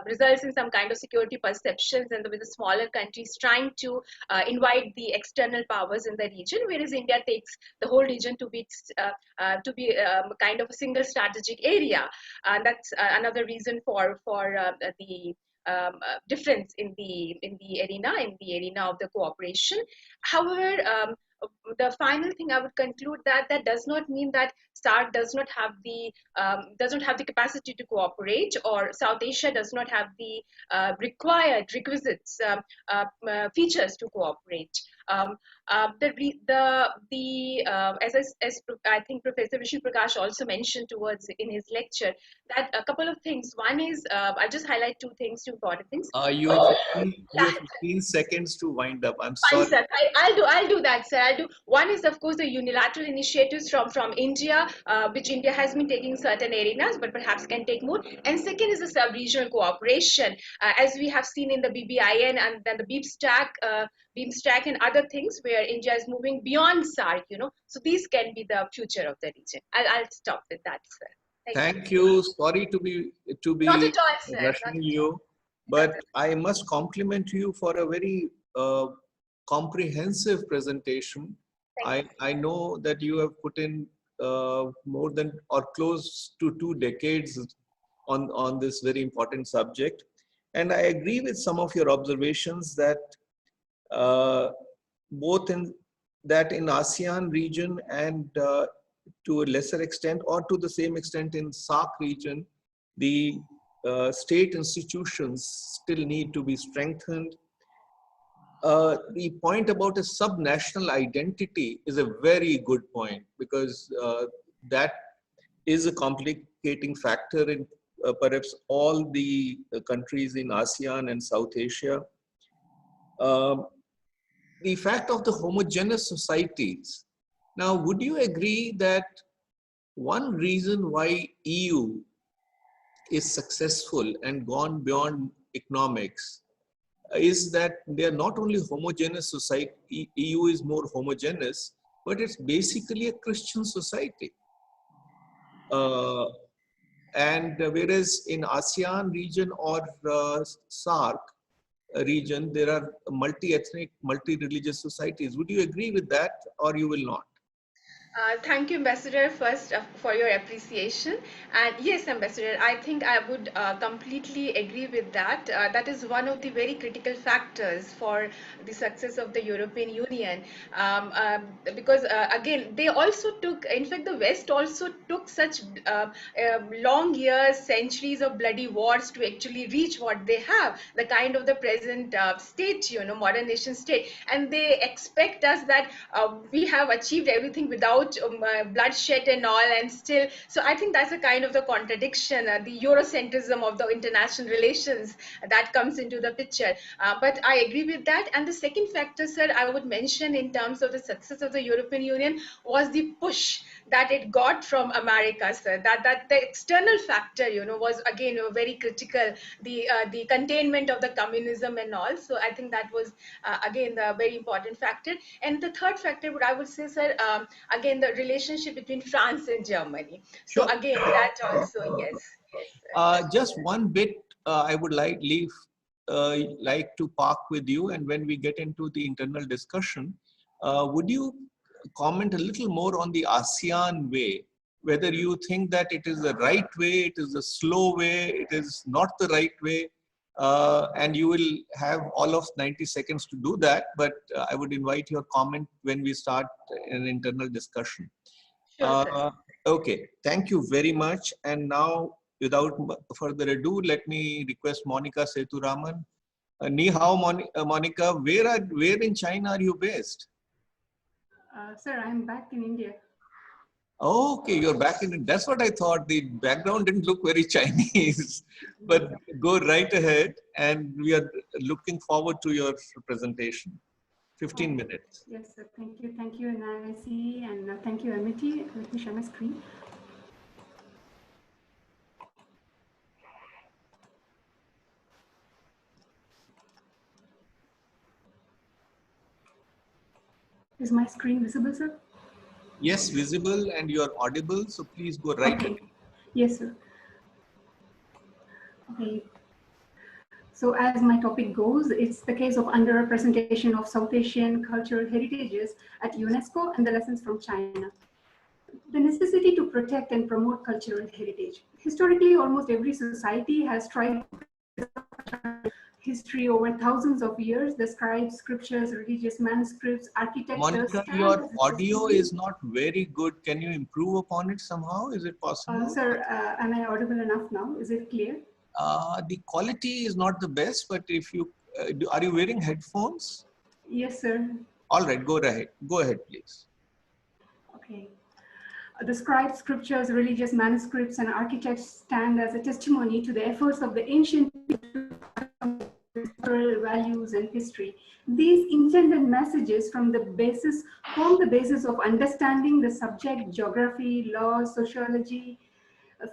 results in some kind of security perceptions, and with the smaller countries trying to invite the external powers in the region, whereas India takes the whole region to be kind of a single strategic area. That's another reason for the difference in the arena of the cooperation. However, the final thing I would conclude that that does not mean that SAARC doesn't have the capacity to cooperate, or South Asia does not have the required requisites features to cooperate. Um, as I think Professor Vishnu Prakash also mentioned towards in his lecture, that a couple of things. One is, I'll just highlight two things, two important things. You have 15 seconds to wind up. I'm Fine, sorry. sir. I'll do that, sir. I'll do. One is, of course, the unilateral initiatives from India, which India has been taking certain arenas, but perhaps can take more. And second is the sub-regional cooperation, as we have seen in the BBIN and then the BIMSTAC and other things, where India is moving beyond SAARC. So these can be the future of the region. I'll stop with that, sir. Thank you. Sorry to be Not at all, sir. rushing you, but I must compliment you for a very comprehensive presentation. I know that you have put in more than or close to 2 decades on this very important subject, and I agree with some of your observations that both in ASEAN region and to a lesser extent or to the same extent in SAARC region, the state institutions still need to be strengthened. The point about a subnational identity is a very good point, because that is a complicating factor in perhaps all the countries in ASEAN and South Asia. The fact of the homogeneous societies. Now, would you agree that one reason why EU is successful and gone beyond economics is that they are not only homogeneous society, EU is more homogeneous, but it's basically a Christian society. And whereas in ASEAN region or SAARC region, there are multi-ethnic, multi-religious societies. Would you agree with that, or you will not? Thank you, Ambassador, first for your appreciation. And yes, Ambassador, I think I would completely agree with that. That is one of the very critical factors for the success of the European Union. Because again, they also took, in fact, the West also took such long years, centuries of bloody wars to actually reach what they have, the kind of the present state, modern nation state. And they expect us that we have achieved everything without bloodshed and all, and still. So I think that's a kind of the contradiction, the Eurocentrism of the international relations that comes into the picture. But I agree with that. And the second factor, sir, I would mention in terms of the success of the European Union was the push that it got from America, sir. That the external factor, was again very critical. The containment of the communism and all. So I think that was again the very important factor. And the third factor, what I would say, sir, again the relationship between France and Germany. So Sure. again, that also, yes. Just one bit I would like to park with you, and when we get into the internal discussion, would you comment a little more on the ASEAN way, whether you think that it is the right way, it is the slow way, it is not the right way, and you will have all of 90 seconds to do that, but I would invite your comment when we start an internal discussion. Sure, okay, thank you very much. And now, without further ado, let me request Monica Sethuraman. Ni hao, Monica. Where in China are you based? Sir, I'm back in India. Okay, you're back in. That's what I thought. The background didn't look very Chinese, but go right ahead, and we are looking forward to your presentation. 15 minutes. Yes, sir. Thank you, Nancy, and thank you, Amity. Let me share my screen. Is my screen visible, sir? Yes, visible, and you are audible, so please go right ahead. Yes, sir. Okay. So as my topic goes, it's the case of underrepresentation of South Asian cultural heritages at UNESCO and the lessons from China. The necessity to protect and promote cultural heritage. Historically, almost every society has tried to history over thousands of years. The scribes, scriptures, religious manuscripts, architecture Monica, stand your as a audio testimony. is not very good. Can you improve upon it somehow? Is it possible? Sir, am I audible enough now? Is it clear? The quality is not the best, but if you, are you wearing headphones? Yes, sir. All right, go ahead. Go ahead, please. Okay. The scribes, scriptures, religious manuscripts, and architects stand as a testimony to the efforts of the ancient cultural values and history. These intended messages form the basis of understanding the subject, geography, law, sociology,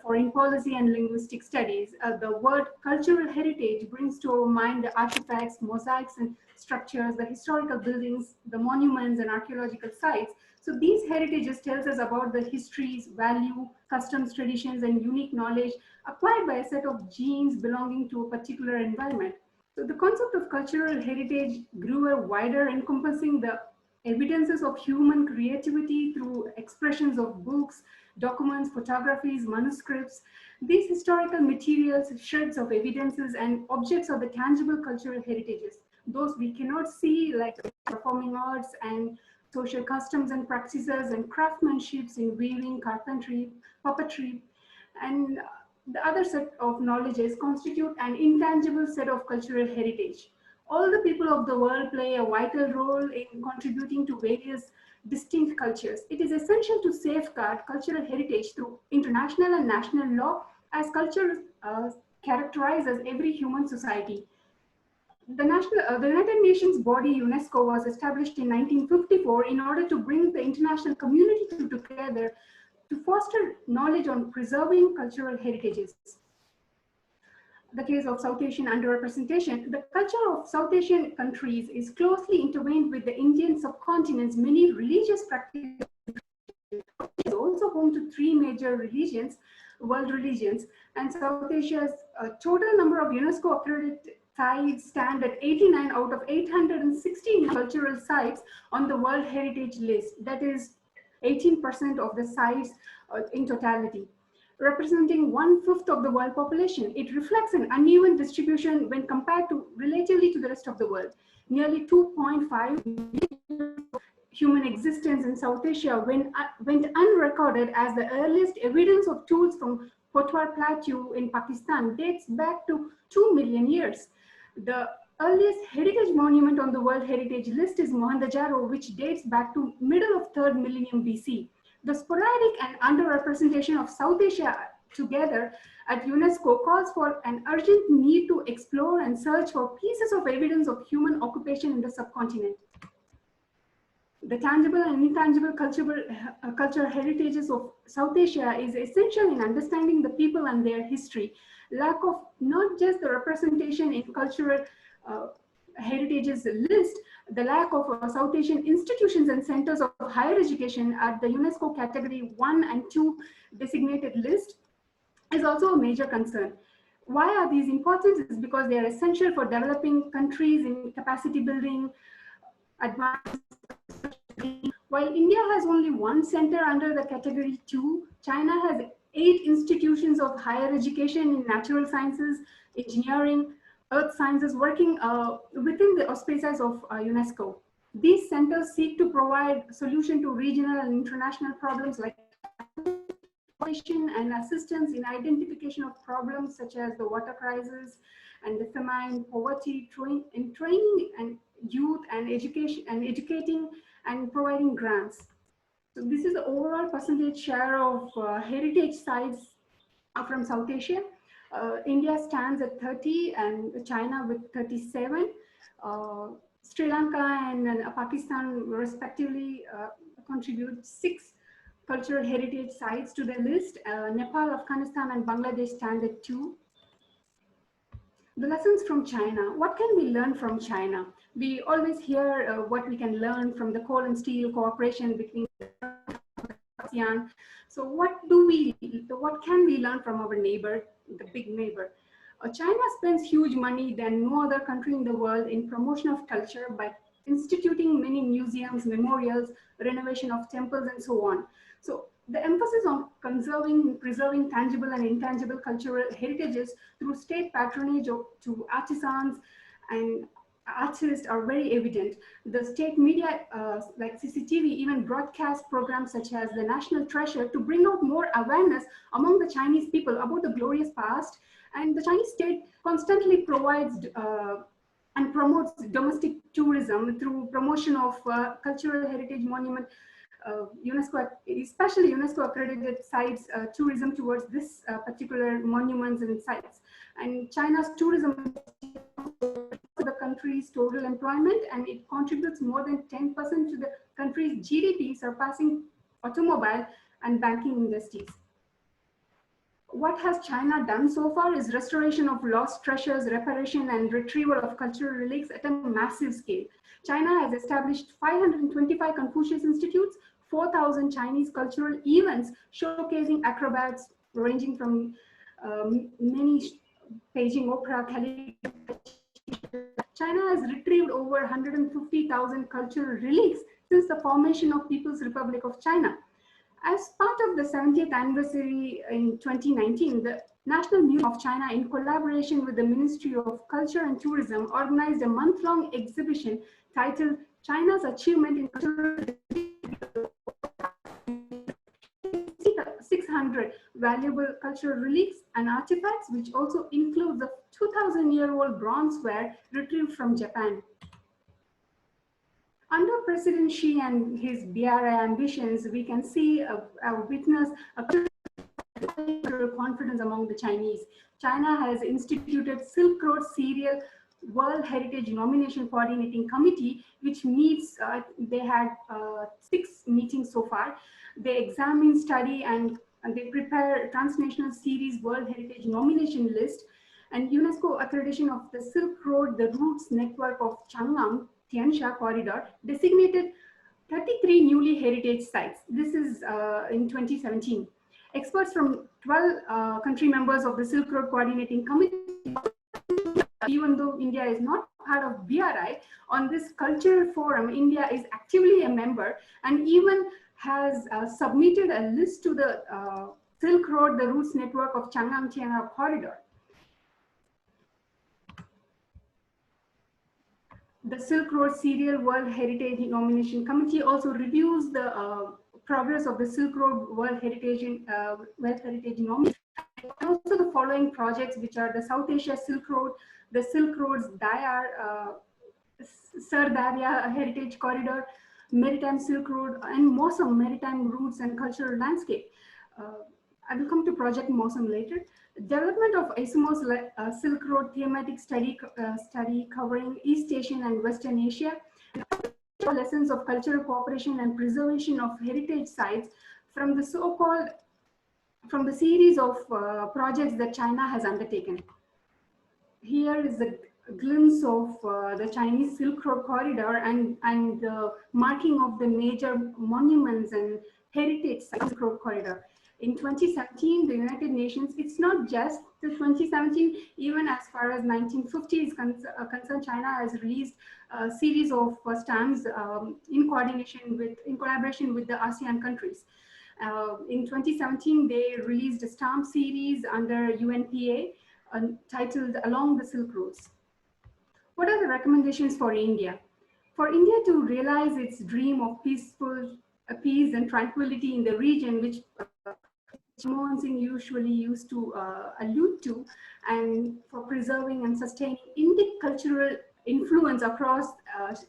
foreign policy, and linguistic studies. The word cultural heritage brings to our mind the artifacts, mosaics, and structures, the historical buildings, the monuments, and archaeological sites. So these heritages tells us about the histories, value, customs, traditions, and unique knowledge acquired by a set of genes belonging to a particular environment. So the concept of cultural heritage grew wider, encompassing the evidences of human creativity through expressions of books, documents, photographies, manuscripts. These historical materials, shreds of evidences, and objects are the tangible cultural heritages. Those we cannot see, like performing arts and social customs and practices and craftsmanships in weaving, carpentry, puppetry, and the other set of knowledges constitute an intangible set of cultural heritage. All the people of the world play a vital role in contributing to various distinct cultures. It is essential to safeguard cultural heritage through international and national law, as culture characterizes every human society. The United Nations body UNESCO was established in 1954 in order to bring the international community together to foster knowledge on preserving cultural heritages. The case of South Asian underrepresentation, the culture of South Asian countries is closely intertwined with the Indian subcontinent's many religious practices. It is also home to three major religions, world religions, and South Asia's total number of UNESCO accredited sites stand at 89 out of 816 cultural sites on the World Heritage List. That is 18% of the sites in totality, representing 1/5 of the world population. It reflects an uneven distribution when compared to relatively to the rest of the world. Nearly 2.5 million human existence in South Asia went unrecorded, as the earliest evidence of tools from Potwar Plateau in Pakistan dates back to 2 million years. The earliest heritage monument on the World Heritage List is Mohenjo-daro, which dates back to middle of 3rd millennium BC. The sporadic and underrepresentation of South Asia together at UNESCO calls for an urgent need to explore and search for pieces of evidence of human occupation in the subcontinent. The tangible and intangible cultural heritages of South Asia is essential in understanding the people and their history. Lack of not just the representation in cultural heritages list, the lack of South Asian institutions and centers of higher education at the UNESCO category 1 and 2 designated list is also a major concern. Why are these important? Is because they are essential for developing countries in capacity building, advanced. While India has only one center under the category 2, China has 8 institutions of higher education in natural sciences, engineering, earth sciences working within the auspices of UNESCO. These centers seek to provide solution to regional and international problems like and assistance in identification of problems such as the water crisis and the famine, poverty, training and youth and education and educating and providing grants. So this is the overall percentage share of heritage sites from South Asia. India stands at 30 and China with 37. Sri Lanka and Pakistan respectively contribute 6 cultural heritage sites to the list. Nepal, Afghanistan and Bangladesh stand at 2. The lessons from China. What can we learn from China? We always hear what we can learn from the coal and steel cooperation between ASEAN. So what can we learn from our neighbor, the big neighbor? China spends huge money than no other country in the world in promotion of culture by instituting many museums, memorials, renovation of temples, and so on. So the emphasis on preserving tangible and intangible cultural heritages through state patronage to artisans and artists are very evident. The state media like CCTV even broadcast programs such as the National Treasure to bring out more awareness among the Chinese people about the glorious past. And the Chinese state constantly provides and promotes domestic tourism through promotion of cultural heritage monument, UNESCO, especially UNESCO accredited sites, tourism towards this particular monuments and sites. And China's tourism to the country's total employment, and it contributes more than 10% to the country's GDP, surpassing automobile and banking industries. What has China done so far is restoration of lost treasures, reparation and retrieval of cultural relics at a massive scale. China has established 525 Confucius Institutes, 4,000 Chinese cultural events showcasing acrobats ranging from many Beijing opera, calligraphy. China has retrieved over 150,000 cultural relics since the formation of People's Republic of China. As part of the 70th anniversary in 2019, the National Museum of China, in collaboration with the Ministry of Culture and Tourism, organized a month-long exhibition titled China's Achievement in Cultural 600 valuable cultural relics and artifacts, which also includes the 2,000-year-old bronzeware retrieved from Japan. Under President Xi and his BRI ambitions, we can see witness a confidence among the Chinese. China has instituted Silk Road Serial World Heritage Nomination Coordinating Committee, which meets, they had 6 meetings so far. They examine, study, and they prepare transnational series World Heritage Nomination List, and UNESCO accreditation of the Silk Road, the Roots Network of Chang'an, Tiansha Corridor, designated 33 newly heritage sites. This is in 2017. Experts from 12 country members of the Silk Road Coordinating Committee, even though India is not part of BRI, on this cultural forum, India is actively a member and even has submitted a list to the Silk Road, the Roots Network of Chang'an-Tiana Corridor. The Silk Road Serial World Heritage Nomination Committee also reviews the progress of the Silk Road World Heritage Nomination, and also the following projects, which are the South Asia Silk Road, the Silk Road's Dayar, Sir Darya Heritage Corridor, Maritime Silk Road, and Mosam Maritime Routes and Cultural Landscape. I will come to Project Mosam later. Development of ISOMOS Silk Road thematic study covering East Asian and Western Asia. Lessons of cultural cooperation and preservation of heritage sites from the from the series of projects that China has undertaken. Here is a glimpse of the Chinese Silk Road Corridor and the marking of the major monuments and heritage sites Silk Road Corridor. In 2017, the United Nations, it's not just the 2017, even as far as 1950 is concerned, China has released a series of stamps in collaboration with the ASEAN countries. In 2017, they released a stamp series under UNPA titled Along the Silk Roads. What are the recommendations for India? For India to realize its dream of peace and tranquility in the region, which Manmohan Singh usually used to allude to, and for preserving and sustaining Indic cultural influence across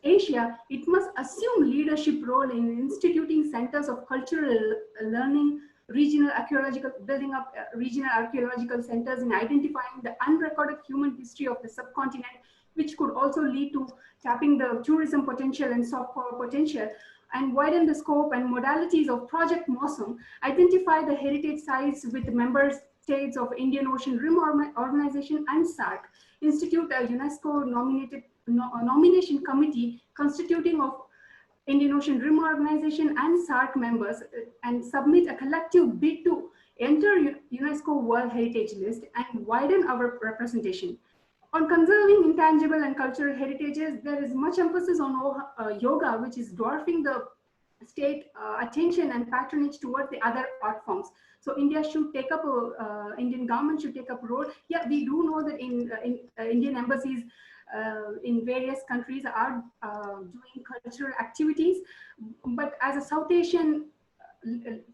Asia, it must assume leadership role in instituting centers of cultural learning, building up regional archaeological centers, and identifying the unrecorded human history of the subcontinent, which could also lead to tapping the tourism potential and soft power potential, and widen the scope and modalities of Project Mosam, identify the heritage sites with the member states of Indian Ocean Rim Organization and SAARC, institute a UNESCO nomination committee constituting of Indian Ocean Rim Organization and SAARC members, and submit a collective bid to enter UNESCO World Heritage List and widen our representation. On conserving intangible and cultural heritages, there is much emphasis on yoga, which is dwarfing the state attention and patronage towards the other art forms. So India should take up Indian government should take up a role. Yeah, we do know that in Indian embassies, in various countries are doing cultural activities. But as a South Asian,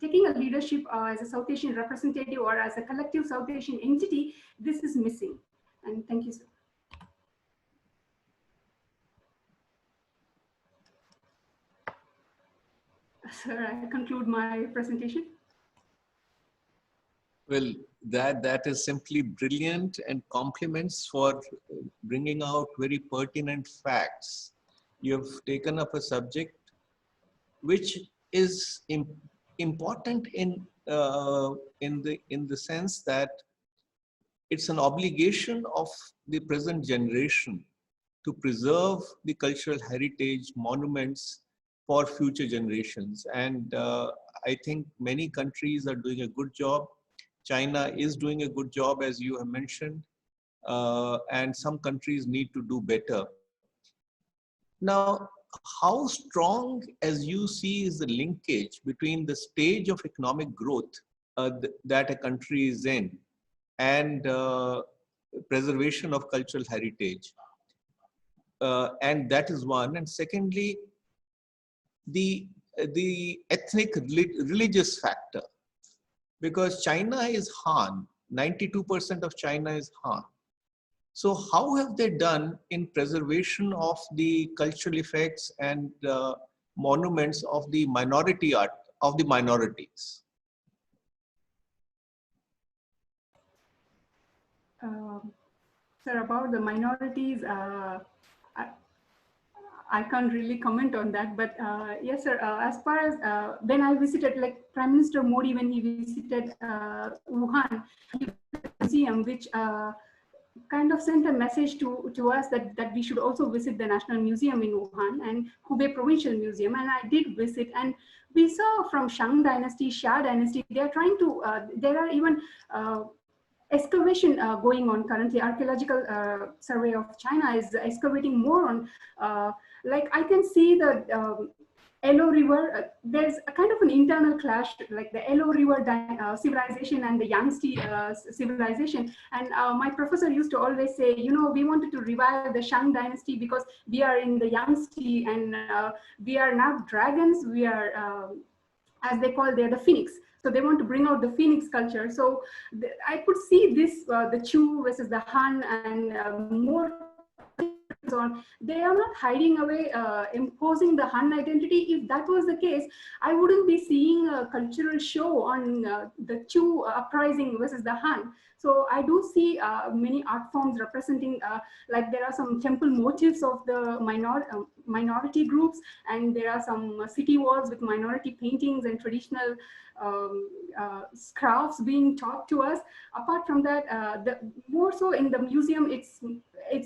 taking a leadership as a South Asian representative or as a collective South Asian entity, this is missing. And thank you, sir. Sir, I conclude my presentation. Well, that is simply brilliant, and compliments for bringing out very pertinent facts. You have taken up a subject which is important in the sense that it's an obligation of the present generation to preserve the cultural heritage monuments for future generations. And I think many countries are doing a good job. China is doing a good job, as you have mentioned, and some countries need to do better. Now, how strong, as you see, is the linkage between the stage of economic growth that a country is in and preservation of cultural heritage? And that is one. And secondly, the ethnic religious factor, because China is Han, 92% of China is Han. So how have they done in preservation of the cultural effects and monuments of the minority art, of the minorities? Sir, about the minorities, I can't really comment on that, but yes, sir. As far as when I visited, like Prime Minister Modi, when he visited Wuhan museum, which kind of sent a message to us that we should also visit the National Museum in Wuhan and Hubei Provincial Museum, and I did visit, and we saw from Shang Dynasty, Xia Dynasty, they are trying to. There are even excavation going on currently. Archaeological survey of China is excavating more on, like I can see the Elo River, there's a kind of an internal clash, like the Elo River civilization and the Yangtze civilization. And my professor used to always say, you know, we wanted to revive the Shang dynasty because we are in the Yangtze and we are not dragons, we are, as they call, they're the phoenix. So they want to bring out the phoenix culture. So I could see this, the Chu versus the Han, and more on. They are not hiding away, imposing the Han identity. If that was the case, I wouldn't be seeing a cultural show on the Chu uprising versus the Han. So I do see many art forms representing, like there are some temple motifs of the minority groups, and there are some city walls with minority paintings and traditional crafts being taught to us. Apart from that, more so in the museum, it's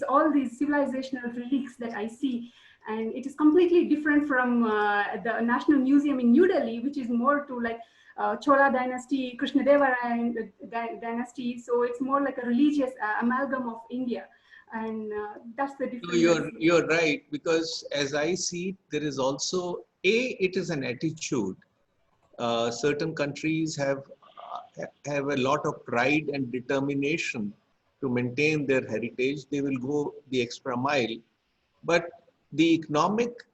all these civilizational relics that I see. And it is completely different from the National Museum in New Delhi, which is more to like Chola dynasty, Krishnadevara dynasty. So it's more like a religious amalgam of India. And that's the difference. You're right, because as I see, there is also, it is an attitude. Certain countries have a lot of pride and determination to maintain their heritage. They will go the extra mile. But the economic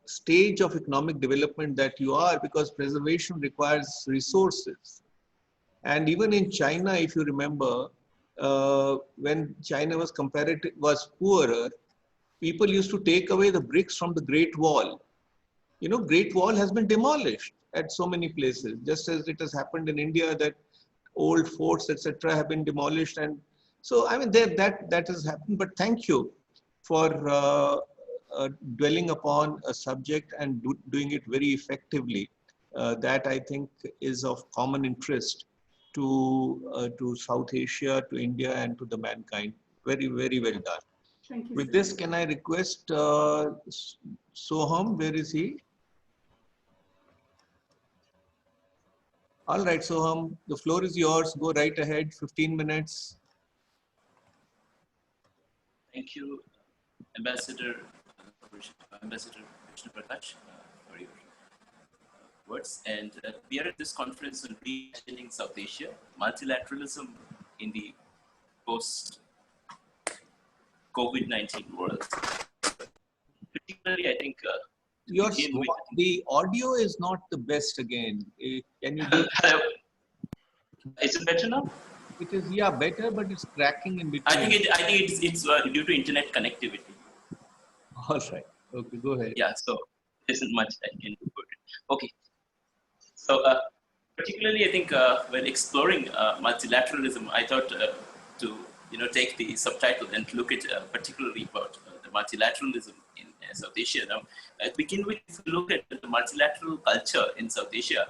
stage of economic development that you are, because preservation requires resources. And even in China, if you remember, when China was poorer, people used to take away the bricks from the Great Wall. You know, Great Wall has been demolished at so many places, just as it has happened in India that old forts, etc., have been demolished. And so, I mean, that has happened. But thank you for dwelling upon a subject and doing it very effectively. That I think is of common interest to South Asia, to India, and to the mankind. Very, very well done. Thank you. With Sir. this, can I request Soham? Where is he? All right, Soham, the floor is yours. Go right ahead. 15 minutes. Thank you, Ambassador Vishnu Prakash, for your words. And we are at this conference on reimagining South Asia, multilateralism in the post COVID-19 world. Particularly, I think the audio is not the best again. Can you do? Hello. Is it better now? It is, yeah, better, but it's cracking in between. I think it's due to internet connectivity. All right. Okay, go ahead. Yeah. So there isn't much I can do about it. Okay. So particularly, I think when exploring multilateralism, I thought to take the subtitle and look at particularly about the multilateralism in South Asia. Now, to begin with, if you look at the multilateral culture in South Asia,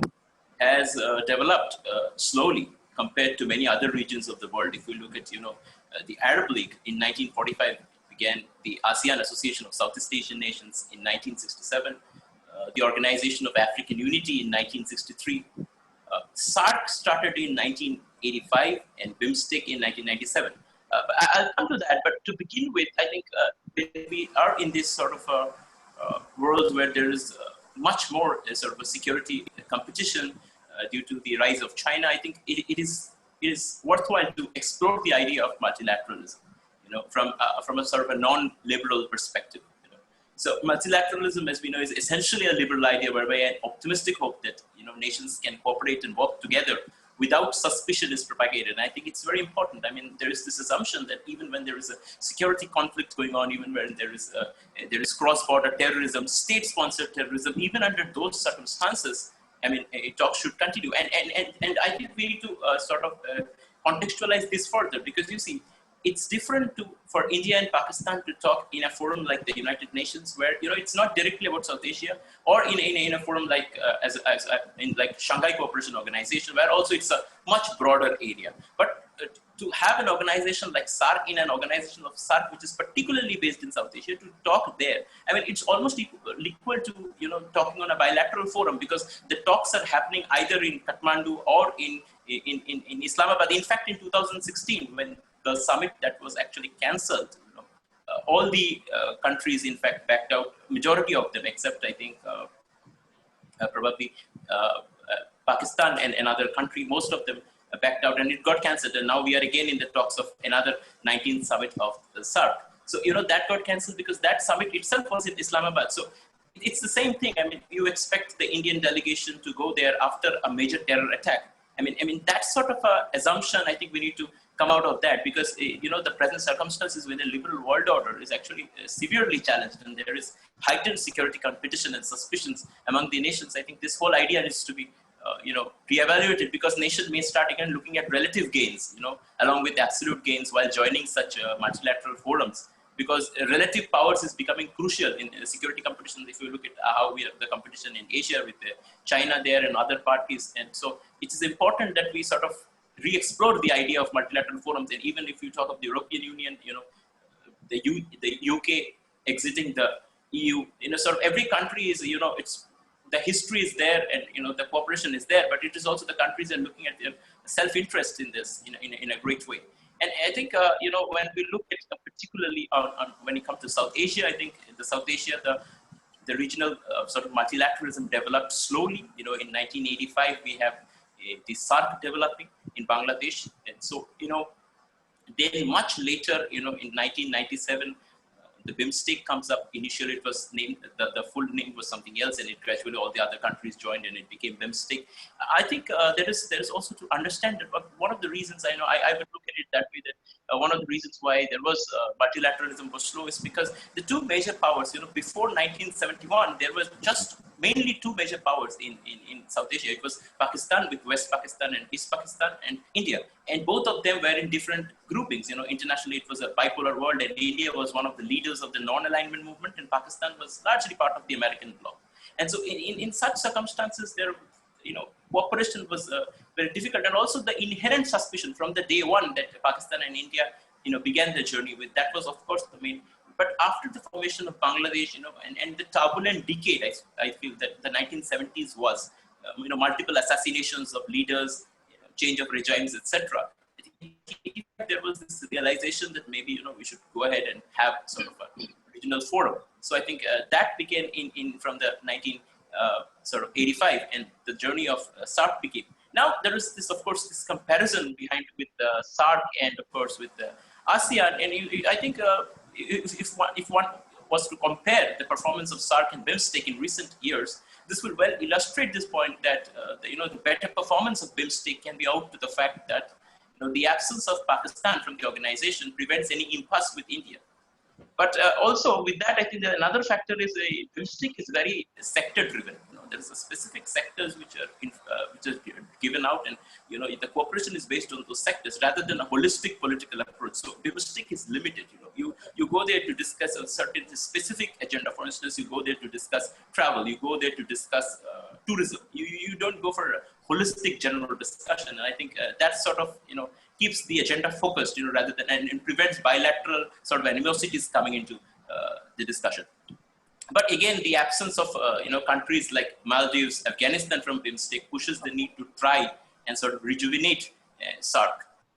has developed slowly compared to many other regions of the world. If we look at the Arab League in 1945 began, the ASEAN Association of Southeast Asian Nations in 1967, the Organization of African Unity in 1963. SARC started in 1985 and BIMSTEC in 1997. I'll come to that, but to begin with, I think we are in this sort of world where there is much more sort of a security competition due to the rise of China. I think it is worthwhile to explore the idea of multilateralism, from a sort of a non-liberal perspective. So multilateralism, as we know, is essentially a liberal idea whereby an optimistic hope that nations can cooperate and work together without suspicion is propagated. And I think it's very important. I mean, there is this assumption that even when there is a security conflict going on, even when there is cross-border terrorism, state-sponsored terrorism, even under those circumstances, I mean, talks should continue. And I think we need to sort of contextualize this further, because you see, it's different for India and Pakistan to talk in a forum like the United Nations, where it's not directly about South Asia, or in a forum like in like Shanghai Cooperation Organization, where also it's a much broader area. But to have an organization like SARC in an organization of SARC, which is particularly based in South Asia, to talk there, I mean, it's almost equal to talking on a bilateral forum, because the talks are happening either in Kathmandu or in Islamabad. In fact, in 2016, when the summit that was actually cancelled, all the countries in fact backed out, majority of them, except I think probably Pakistan and another country, most of them backed out, and it got cancelled. And now we are again in the talks of another 19th summit of the SARC. So, that got cancelled because that summit itself was in Islamabad. So it's the same thing. I mean, you expect the Indian delegation to go there after a major terror attack. I mean, that sort of assumption, I think we need to come out of that, because the present circumstances within a liberal world order is actually severely challenged, and there is heightened security competition and suspicions among the nations. I think this whole idea needs to be re-evaluated, because nations may start again looking at relative gains, along with absolute gains while joining such multilateral forums, because relative powers is becoming crucial in security competition. If you look at how we have the competition in Asia with China there and other parties, and so it is important that we sort of re-explore the idea of multilateral forums. And even if you talk of the European Union, the UK exiting the EU, sort of every country is, it's the history is there, and the cooperation is there, but it is also the countries are looking at their self-interest in this in a great way. And I think when we look at particularly on when it comes to South Asia, I think the South Asia, the regional sort of multilateralism developed slowly. In 1985 we have the SARC developing in Bangladesh, and so then much later, in 1997, the BIMSTEC comes up. Initially, it was named, the full name was something else, and it gradually all the other countries joined, and it became BIMSTEC. I think there is also to understand that one of the reasons, I would look at it that way, that one of the reasons why there was multilateralism was slow is because the two major powers, before 1971, there was just mainly two major powers in South Asia. It was Pakistan, with West Pakistan and East Pakistan, and India. And both of them were in different groupings. Internationally, it was a bipolar world, and India was one of the leaders of the non-alignment movement, and Pakistan was largely part of the American bloc. And so in such circumstances, there, cooperation was very difficult. And also the inherent suspicion from the day one that Pakistan and India, began their journey with, that was, of course, the main. But after the formation of Bangladesh, and the turbulent decade, I feel that the 1970s was, multiple assassinations of leaders, change of regimes, etc. There was this realization that maybe, we should go ahead and have sort of a regional forum. So I think that began from the 1985, and the journey of SARC began. Now there is this, of course, this comparison behind with SARC and, of course, with ASEAN, and I think if one was to compare the performance of SAARC and BIMSTEC in recent years, this will well illustrate this point that the better performance of BIMSTEC can be out to the fact that the absence of Pakistan from the organization prevents any impasse with India. But also with that, I think that another factor is BIMSTEC is very sector driven. There's a specific sectors which are given out, and the cooperation is based on those sectors rather than a holistic political approach. So BIMSTEC is limited. You go there to discuss a certain specific agenda. For instance, you go there to discuss travel. You go there to discuss tourism. You don't go for a holistic general discussion. And I think that sort of keeps the agenda focused, rather than and prevents bilateral sort of animosities coming into the discussion. But again, the absence of countries like Maldives, Afghanistan from BIMSTEC pushes the need to try and sort of rejuvenate SAARC.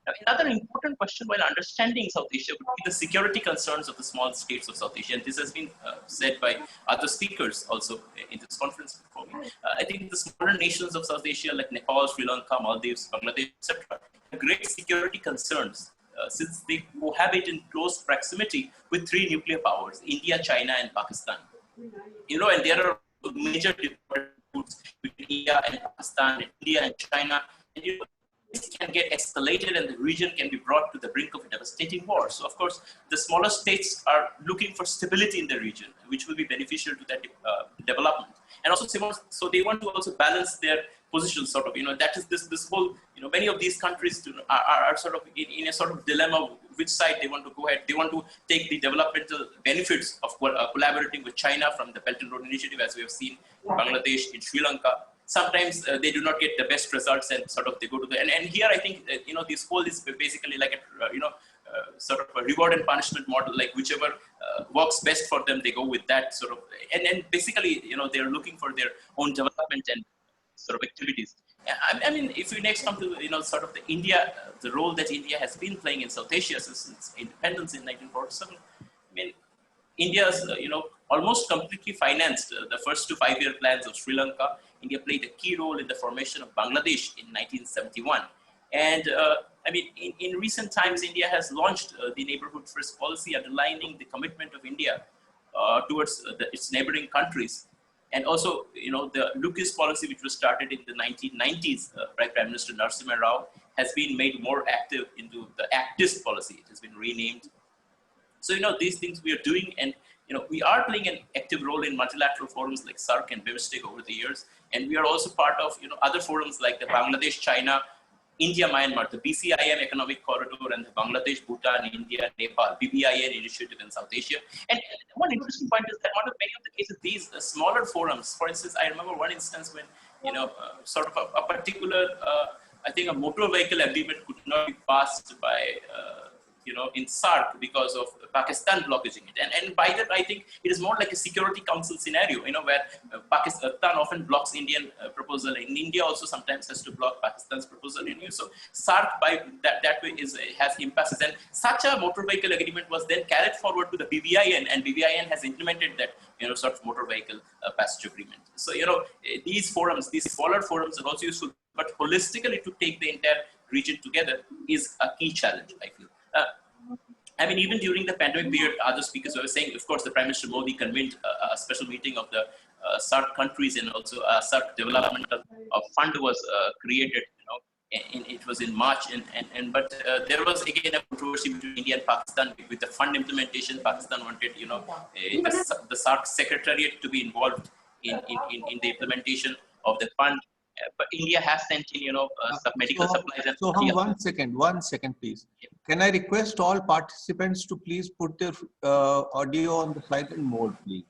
Now, another important question while understanding South Asia would be the security concerns of the small states of South Asia. And this has been said by other speakers also in this conference before me. I think the smaller nations of South Asia like Nepal, Sri Lanka, Maldives, Bangladesh, etc. have great security concerns since they cohabit in close proximity with three nuclear powers, India, China, and Pakistan. And there are major disputes between India and Pakistan, and India and China. And, this can get escalated and the region can be brought to the brink of a devastating war. So, of course, the smaller states are looking for stability in the region, which will be beneficial to that development. And also, so they want to also balance their positions, sort of, that is this whole, many of these countries are sort of in a sort of dilemma which side they want to go ahead. They want to take the developmental benefits of collaborating with China from the Belt and Road Initiative, as we have seen in Bangladesh, in Sri Lanka. Sometimes they do not get the best results and sort of they go to the, and here I think, this whole is basically like a, sort of a reward and punishment model, like whichever works best for them, they go with that sort of, and basically, they're looking for their own development and sort of activities. I mean, if we next come to, sort of the India, the role that India has been playing in South Asia since its independence in 1947, I mean, India's, almost completely financed the first 2 5-year plans of Sri Lanka. India played a key role in the formation of Bangladesh in 1971. And I mean, in recent times, India has launched the Neighborhood First policy, underlining the commitment of India towards its neighboring countries. And also, the Lucas policy, which was started in the 1990s by Prime Minister Narasimha Rao, has been made more active into the ACTIS policy. It has been renamed. So, these things we are doing, and we are playing an active role in multilateral forums like SAARC and BIMSTEC over the years. And we are also part of, other forums like the Bangladesh, China, India, Myanmar, the BCIM Economic Corridor, and the Bangladesh, Bhutan, India, Nepal, BBIN initiative in South Asia. And one interesting point is that many of the cases, these smaller forums, for instance, I remember one instance when, sort of a particular, I think a motor vehicle agreement could not be passed by, in SAARC because of Pakistan blockaging it. And by that, I think it is more like a Security Council scenario, where Pakistan often blocks Indian proposal, and India also sometimes has to block Pakistan's proposal. So SAARC by that way has impasses. And such a motor vehicle agreement was then carried forward to the BBIN, and BBIN has implemented that, sort of motor vehicle passage agreement. So, these forums, these smaller forums are also useful, but holistically to take the entire region together is a key challenge, I feel. I mean, even during the pandemic period, other speakers were saying, of course, the Prime Minister Modi convened a special meeting of the SAARC countries, and also a SAARC developmental fund was created. It was in March, but there was again a controversy between India and Pakistan with the fund implementation. Pakistan wanted, the SAARC secretariat to be involved in the implementation of the fund. But India has sent in, some medical supplies. And one second, please. Yeah. Can I request all participants to please put their audio on the silent mode, please?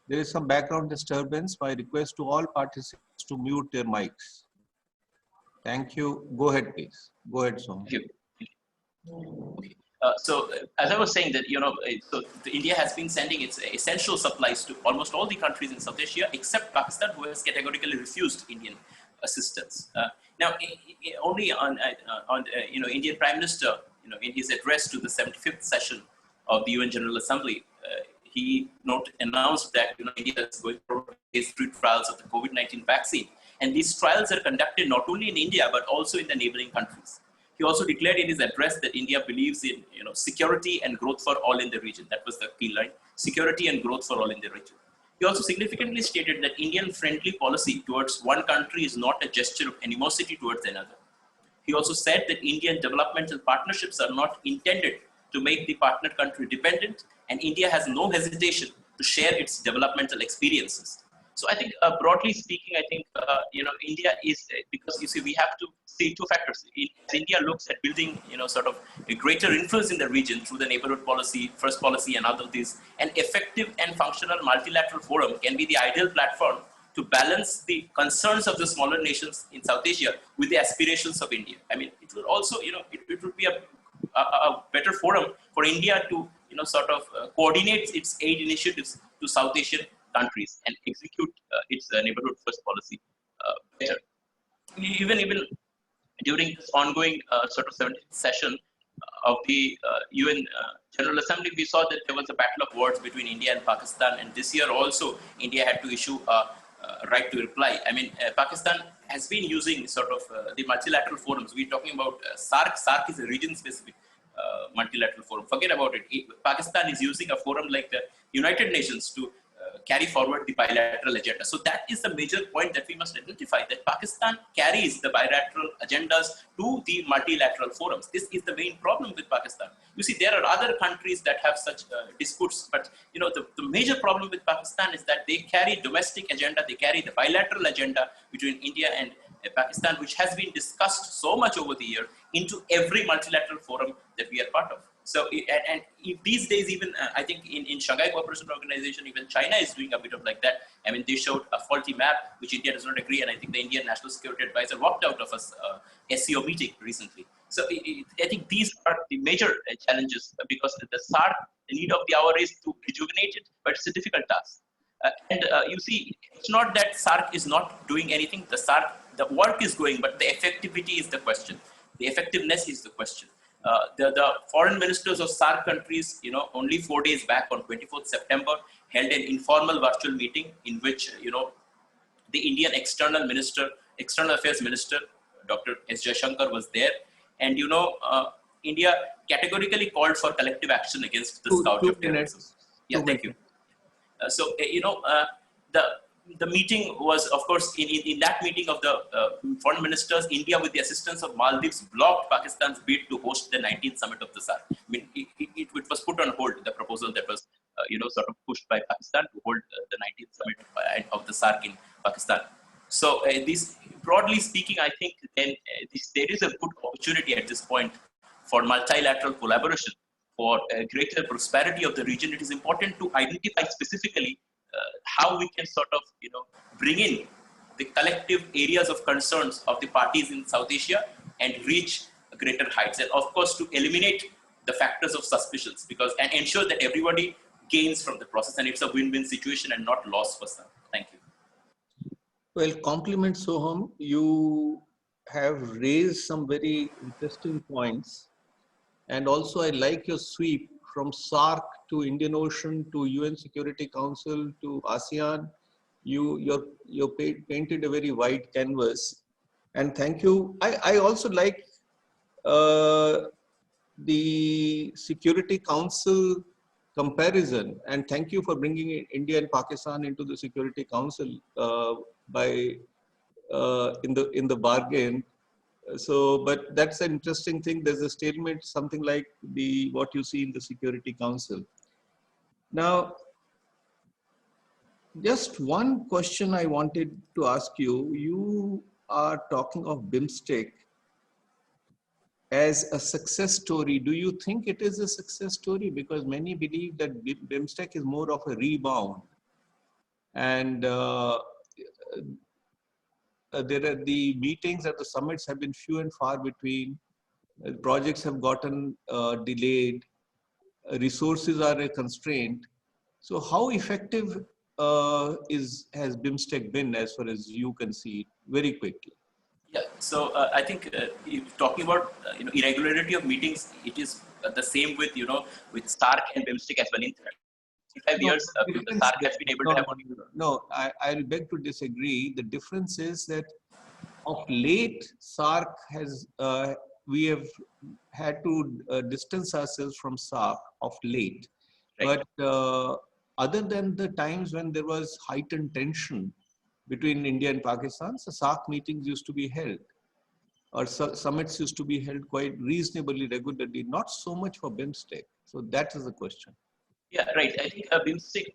There is some background disturbance. My request to all participants to mute their mics. Thank you. Go ahead, please. Go ahead, Soham. Thank you. Okay. So as I was saying that, so India has been sending its essential supplies to almost all the countries in South Asia, except Pakistan, who has categorically refused Indian assistance. Now, only on Indian Prime Minister, in his address to the 75th session of the UN General Assembly, he announced that India is going for phase 3 trials of the COVID-19 vaccine. And these trials are conducted not only in India, but also in the neighboring countries. He also declared in his address that India believes in security and growth for all in the region. That was the key line: security and growth for all in the region. He also significantly stated that Indian friendly policy towards one country is not a gesture of animosity towards another. He also said that Indian developmental partnerships are not intended to make the partner country dependent, and India has no hesitation to share its developmental experiences. So I think, broadly speaking, I think India is, because you see, we have to see two factors. As India looks at building, sort of a greater influence in the region through the neighborhood policy, first policy, and other things, an effective and functional multilateral forum can be the ideal platform to balance the concerns of the smaller nations in South Asia with the aspirations of India. I mean, it will also, it would be a better forum for India to, sort of coordinate its aid initiatives to South Asian countries and execute its neighborhood first policy better. Even during this ongoing sort of 17th session of the UN General Assembly, we saw that there was a battle of words between India and Pakistan, and this year also India had to issue a right to reply. I mean, Pakistan has been using sort of the multilateral forums. We're talking about SAARC. SAARC is a region-specific multilateral forum. Forget about it. Pakistan is using a forum like the United Nations to carry forward the bilateral agenda. So that is the major point that we must identify, that Pakistan carries the bilateral agendas to the multilateral forums. This is the main problem with Pakistan. You see, there are other countries that have such disputes, but the major problem with Pakistan is that they carry domestic agenda, they carry the bilateral agenda between India and Pakistan, which has been discussed so much over the year, into every multilateral forum that we are part of. So, and if these days, even I think in Shanghai Cooperation Organization, even China is doing a bit of like that. I mean, they showed a faulty map, which India does not agree, and I think the Indian National Security Advisor walked out of a SCO meeting recently. So, I think these are the major challenges, because the SAARC, the need of the hour is to rejuvenate it, but it's a difficult task. You see, it's not that SAARC is not doing anything. The work is going, but the effectivity is the question. The effectiveness is the question. The foreign ministers of SAARC countries, only 4 days back on 24th September, held an informal virtual meeting in which, the Indian External Affairs Minister, Dr. S. Jaishankar, was there. And, India categorically called for collective action against the scourge of terrorism. Yeah, thank you. The meeting was, of course, in that meeting of the foreign ministers, India, with the assistance of Maldives, blocked Pakistan's bid to host the 19th summit of the SAARC. I mean, it was put on hold, the proposal that was, sort of pushed by Pakistan to hold the 19th summit of the SAARC in Pakistan. So, this, broadly speaking, I think then there is a good opportunity at this point for multilateral collaboration, for greater prosperity of the region. It is important to identify specifically how we can sort of, bring in the collective areas of concerns of the parties in South Asia and reach greater heights. And of course, to eliminate the factors of suspicions, and ensure that everybody gains from the process, and it's a win-win situation and not loss for some. Thank you. Well, compliments, Soham. You have raised some very interesting points. And also, I like your sweep from SAARC to Indian Ocean to UN Security Council to ASEAN. You painted a very wide canvas. And thank you. I also like the Security Council comparison. And thank you for bringing India and Pakistan into the Security Council in the bargain. So, but that's an interesting thing. There's a statement, something like what you see in the Security Council. Now, just one question I wanted to ask you. You are talking of BIMSTEC as a success story. Do you think it is a success story? Because many believe that BIMSTEC is more of a rebound. And there are the meetings at the summits have been few and far between. Projects have gotten delayed. Resources are a constraint. So how effective has BIMSTEC been, as far as you can see it, very quickly? Yeah, so I think talking about irregularity of meetings, it is the same with with SAARC and BIMSTEC as well. In 35 years, the SAARC has been able to have only. No, I'll beg to disagree. The difference is that of late, SAARC has we have had to distance ourselves from SAARC of late. Right. But other than the times when there was heightened tension between India and Pakistan, so SAARC meetings used to be held, or summits used to be held quite reasonably regularly, not so much for BIMSTEC. So that is the question. Yeah, right. I think BIMSTEC,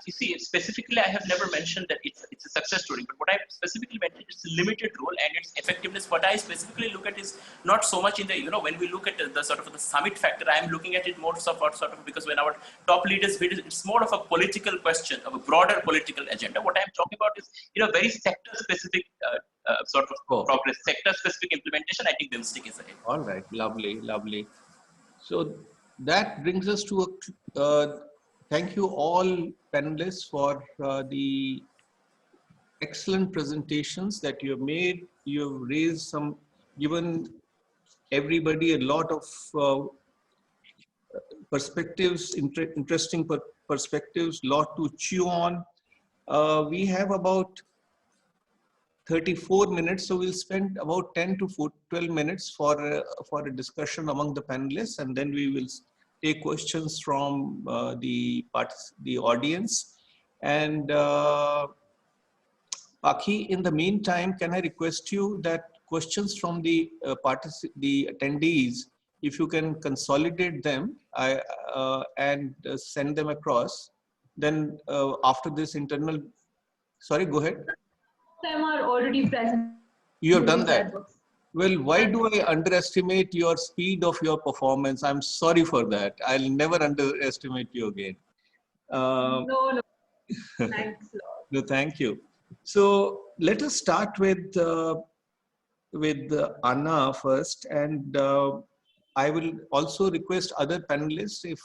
you see, specifically, I have never mentioned that it's a success story, but what I specifically mentioned is a limited role and its effectiveness. What I specifically look at is not so much in the, when we look at the sort of the summit factor, I am looking at it more sort of because when our top leaders visit, it's more of a political question, of a broader political agenda. What I'm talking about is, very sector specific sort of progress, sector specific implementation. I think BIMSTEC is ahead. All right, lovely, lovely. So that brings us to thank you all panelists for the excellent presentations that you have made. You have raised given everybody a lot of perspectives, interesting perspectives, lot to chew on. We have about 34 minutes, so we'll spend about 10 to 12 minutes for a discussion among the panelists, and then we will take questions from the audience. And Paki, in the meantime, can I request you that questions from the attendees, if you can consolidate them and send them across, then after this sorry, go ahead. Them are already present. You have done that. Well, why do I underestimate your speed of your performance? I'm sorry for that. I'll never underestimate you again. No. Thanks a lot. No, thank you. So let us start with Anna first, and I will also request other panelists, if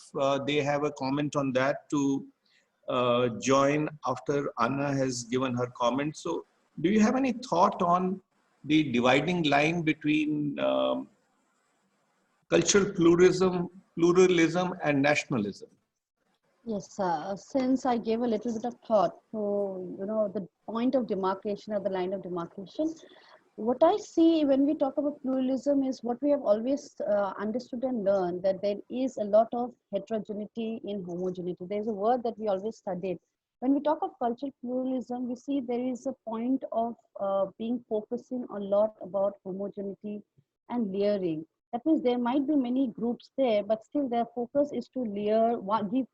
they have a comment on that, to join after Anna has given her comment. So do you have any thought on the dividing line between cultural pluralism and nationalism? Yes, since I gave a little bit of thought to, the point of demarcation or the line of demarcation, what I see when we talk about pluralism is what we have always understood and learned, that there is a lot of heterogeneity in homogeneity. There's a word that we always studied. When we talk of cultural pluralism, we see there is a point of being focusing a lot about homogeneity and layering. That means there might be many groups there, but still their focus is to give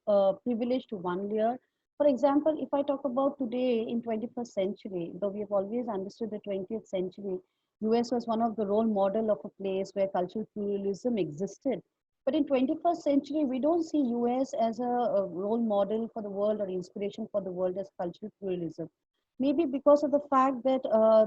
privilege to one layer. For example, if I talk about today in 21st century, though we have always understood the 20th century, US was one of the role model of a place where cultural pluralism existed. But in 21st century, we don't see US as a role model for the world or inspiration for the world as cultural pluralism. Maybe because of the fact that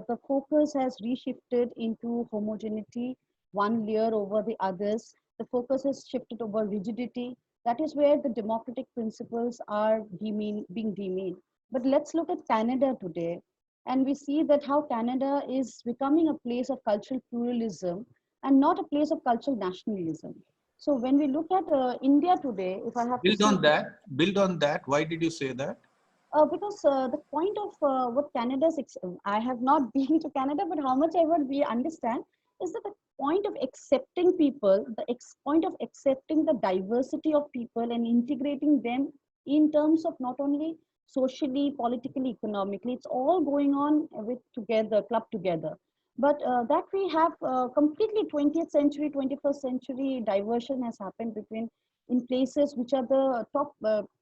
the focus has reshifted into homogeneity, one layer over the others. The focus has shifted over rigidity. That is where the democratic principles are being demeaned. But let's look at Canada today. And we see that how Canada is becoming a place of cultural pluralism and not a place of cultural nationalism. So when we look at India today, if I have build on that, why did you say that? Because the point of what Canada's, I have not been to Canada, but how much ever we understand is that the point of accepting people, the point of accepting the diversity of people and integrating them in terms of not only socially, politically, economically, it's all going on clubbed together. But that we have completely 20th century, 21st century diversion has happened in places which are the top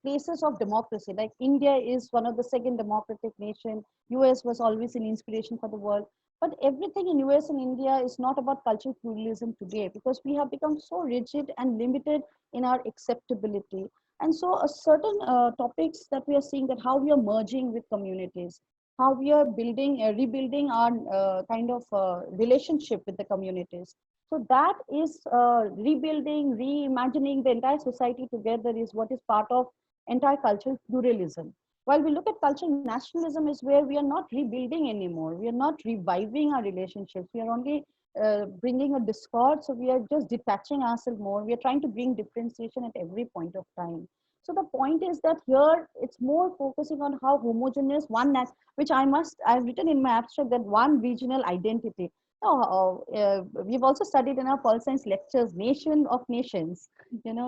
places of democracy. Like India is one of the second democratic nation. US was always an inspiration for the world. But everything in US and India is not about cultural pluralism today, because we have become so rigid and limited in our acceptability. And so a certain topics that we are seeing, that how we are merging with communities, how we are rebuilding our kind of relationship with the communities. So that is rebuilding, reimagining the entire society together is what is part of entire cultural pluralism. While we look at cultural nationalism is where we are not rebuilding anymore. We are not reviving our relationships. We are only bringing a discord. So we are just detaching ourselves more. We are trying to bring differentiation at every point of time. So the point is that here it's more focusing on how homogeneous which I've written in my abstract, that one regional identity. Now, we've also studied in our pol science lectures, nation of nations,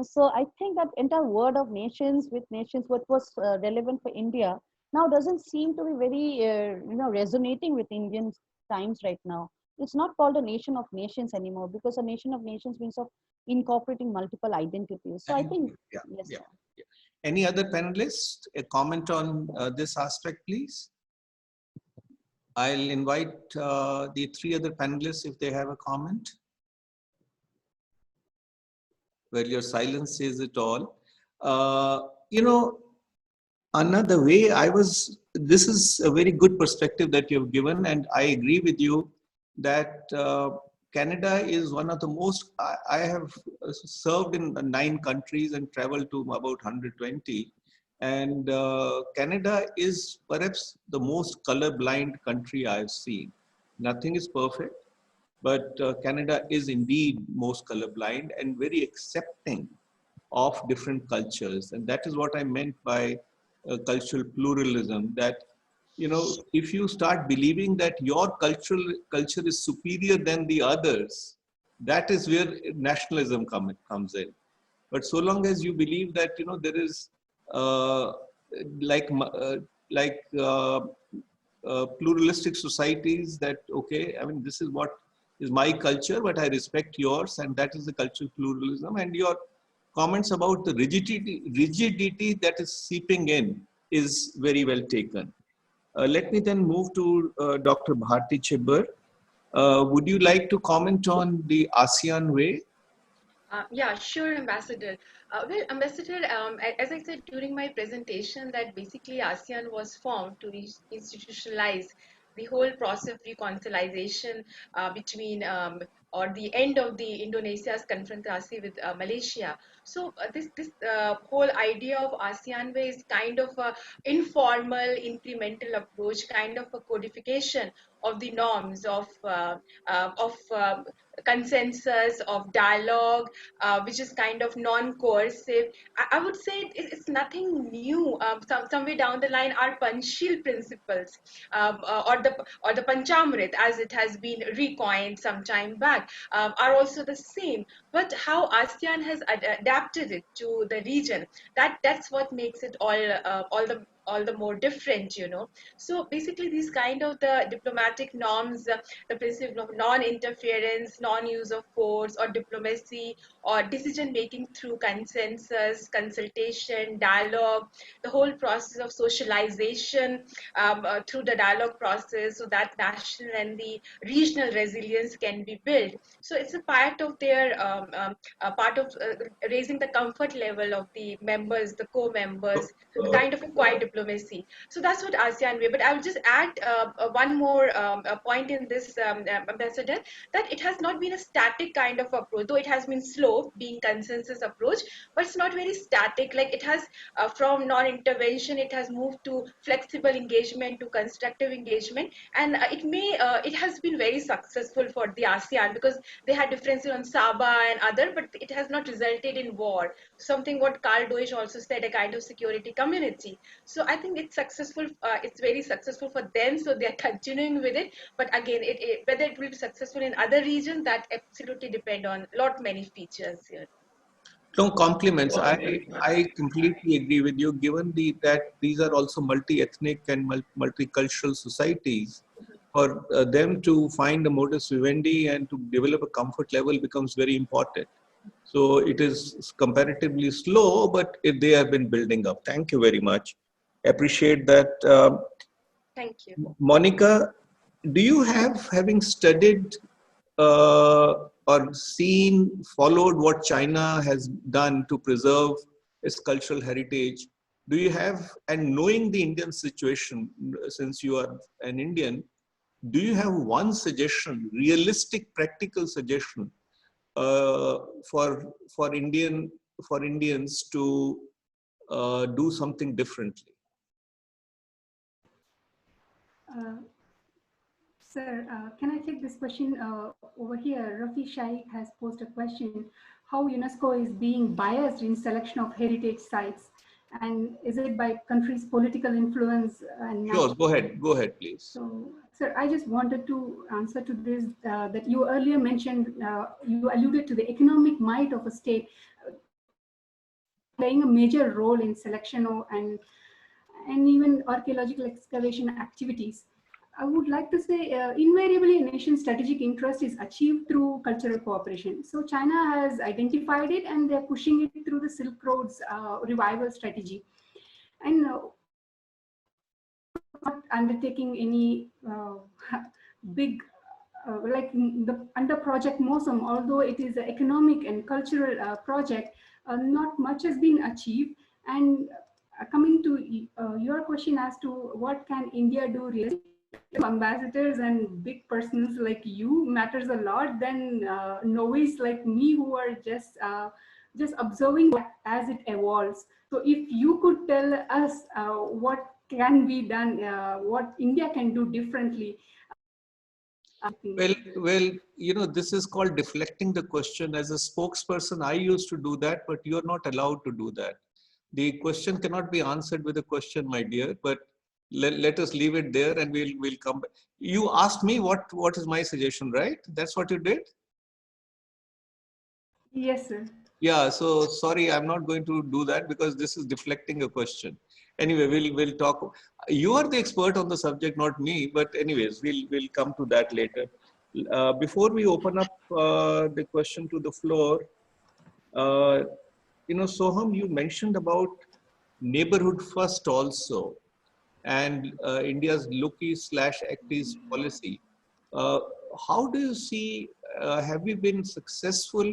so I think that entire word of nations with nations, what was relevant for India, now doesn't seem to be very, resonating with Indian times right now. It's not called a nation of nations anymore, because a nation of nations means of incorporating multiple identities. So I think, Yeah, yes. yeah, yeah. Any other panelists, a comment on this aspect, please? I'll invite the three other panelists if they have a comment. Well, your silence says it all. Another way this is a very good perspective that you've given, and I agree with you that Canada is one of the most, I have served in 9 countries and traveled to about 120. And Canada is perhaps the most colorblind country I've seen. Nothing is perfect, but Canada is indeed most colorblind and very accepting of different cultures. And that is what I meant by cultural pluralism, that if you start believing that your culture is superior than the others, that is where nationalism comes in. But so long as you believe that there is like like uh, pluralistic societies, that okay, I mean, this is what is my culture, but I respect yours, and that is the cultural pluralism. And your comments about the rigidity that is seeping in is very well taken. Let me then move to Dr. Bharti Chibbar. Would you like to comment on the ASEAN way? Yeah, sure, Ambassador. Well, Ambassador, as I said during my presentation, that basically ASEAN was formed to institutionalize the whole process of reconciliation between or the end of the Indonesia's confrontation with Malaysia. So this whole idea of ASEAN way is kind of a informal, incremental approach, kind of a codification of the norms of consensus, of dialogue, which is kind of non-coercive. I would say it's nothing new. Somewhere down the line, our Panchshil principles, or the Panchamrit, as it has been recoined some time back, are also the same. But how ASEAN has adapted it to the region, that's what makes it all the more different, So basically, these kind of the diplomatic norms, the principle of non-interference, non-use of force or diplomacy, or decision making through consensus, consultation, dialogue, the whole process of socialization through the dialogue process, so that national and the regional resilience can be built. So it's a part of their part of raising the comfort level of the members, the co-members, kind of a quiet diplomacy. So that's what ASEAN way. But I will just add one more point in this, Ambassador, that it has not been a static kind of approach, though it has been slow, being consensus approach, but it's not very static. Like it has from non-intervention, it has moved to flexible engagement, to constructive engagement, and it has been very successful for the ASEAN, because they had differences on Sabah and other, but it has not resulted in war. Something what Carl Deutsch also said, a kind of security community. So I think it's successful. It's very successful for them. So they are continuing with it. But again, whether it will be successful in other regions, that absolutely depend on many features here. No, compliments. I completely agree with you, given that these are also multi-ethnic and multicultural societies. For them to find a modus vivendi and to develop a comfort level becomes very important. So it is comparatively slow, but they have been building up. Thank you very much. Appreciate that. Thank you. Monica, do you having studied or followed what China has done to preserve its cultural heritage, do you have, and knowing the Indian situation, since you are an Indian, do you have one suggestion, realistic, practical suggestion for Indians to do something differently? Sir, can I take this question over here? Rafi Shaikh has posed a question, how UNESCO is being biased in selection of heritage sites. And is it by country's political influence and Sure, go ahead, please. So, sir, I just wanted to answer to this that you earlier mentioned, you alluded to the economic might of a state playing a major role in selection and even archaeological excavation activities. I would like to say invariably a nation's strategic interest is achieved through cultural cooperation. So China has identified it and they're pushing it through the Silk Road's revival strategy. And not undertaking any big like under Project Mosam, although it is an economic and cultural project, not much has been achieved. And coming to your question as to what can India do really, ambassadors and big persons like you matters a lot than novice like me who are just observing as it evolves. So if you could tell us what can be done, what India can do differently. Well, this is called deflecting the question. As a spokesperson, I used to do that, but you're not allowed to do that. The question cannot be answered with a question, my dear, but let us leave it there and we'll come back. You asked me what is my suggestion, right? That's what you did? Yes, sir. Yeah, so sorry, I'm not going to do that because this is deflecting a question. Anyway, we'll talk. You are the expert on the subject, not me. But anyways, we'll come to that later. Before we open up the question to the floor, Soham, you mentioned about neighborhood first also, and India's looky/acties policy. How do you see? Have we been successful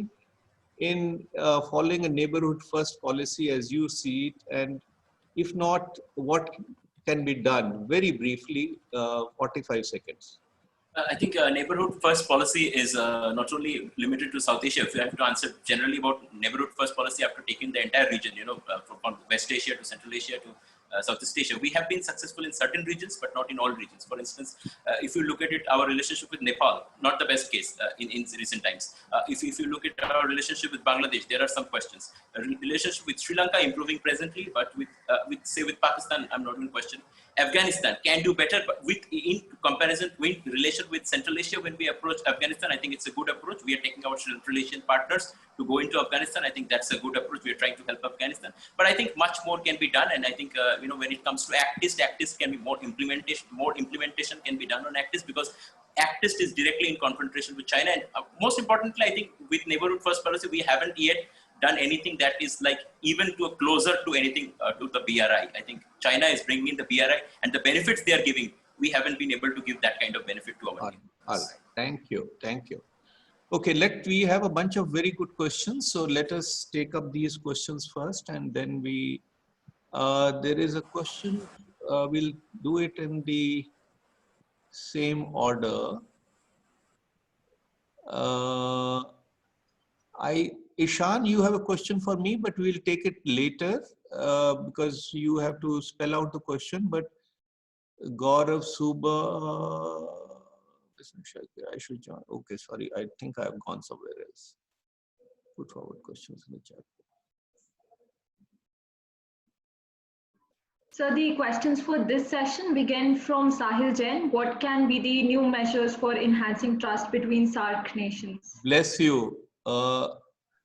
in following a neighborhood first policy as you see it? And if not, what can be done? Very briefly, 45 seconds. I think neighborhood first policy is not only limited to South Asia. If you have to answer generally about neighborhood first policy after taking the entire region, from West Asia to Central Asia to Southeast Asia, we have been successful in certain regions, but not in all regions. For instance, if you look at it, our relationship with Nepal, not the best case in recent times. If you look at our relationship with Bangladesh, there are some questions. Relationship with Sri Lanka improving presently, but with Pakistan, I'm not in question. Afghanistan can do better, but in comparison, with relation with Central Asia, when we approach Afghanistan, I think it's a good approach. We are taking our Central Asian partners to go into Afghanistan. I think that's a good approach. We are trying to help Afghanistan, but I think much more can be done. And I think when it comes to Actist can be more implementation. More implementation can be done on Actist because Actist is directly in confrontation with China. And most importantly, I think with neighborhood first policy, we haven't yet done anything that is like even to a closer to anything to the BRI. I think China is bringing in the BRI and the benefits they are giving. We haven't been able to give that kind of benefit to our All right. Thank you. Okay, we have a bunch of very good questions. So let us take up these questions first, and then there is a question. We'll do it in the same order. Ishan, you have a question for me, but we'll take it later because you have to spell out the question. But Gaurav, Suba, I should join. Okay, sorry. I think I have gone somewhere else. Put forward questions in the chat. So the questions for this session begin from Sahil Jain. What can be the new measures for enhancing trust between SAARC nations? Bless you.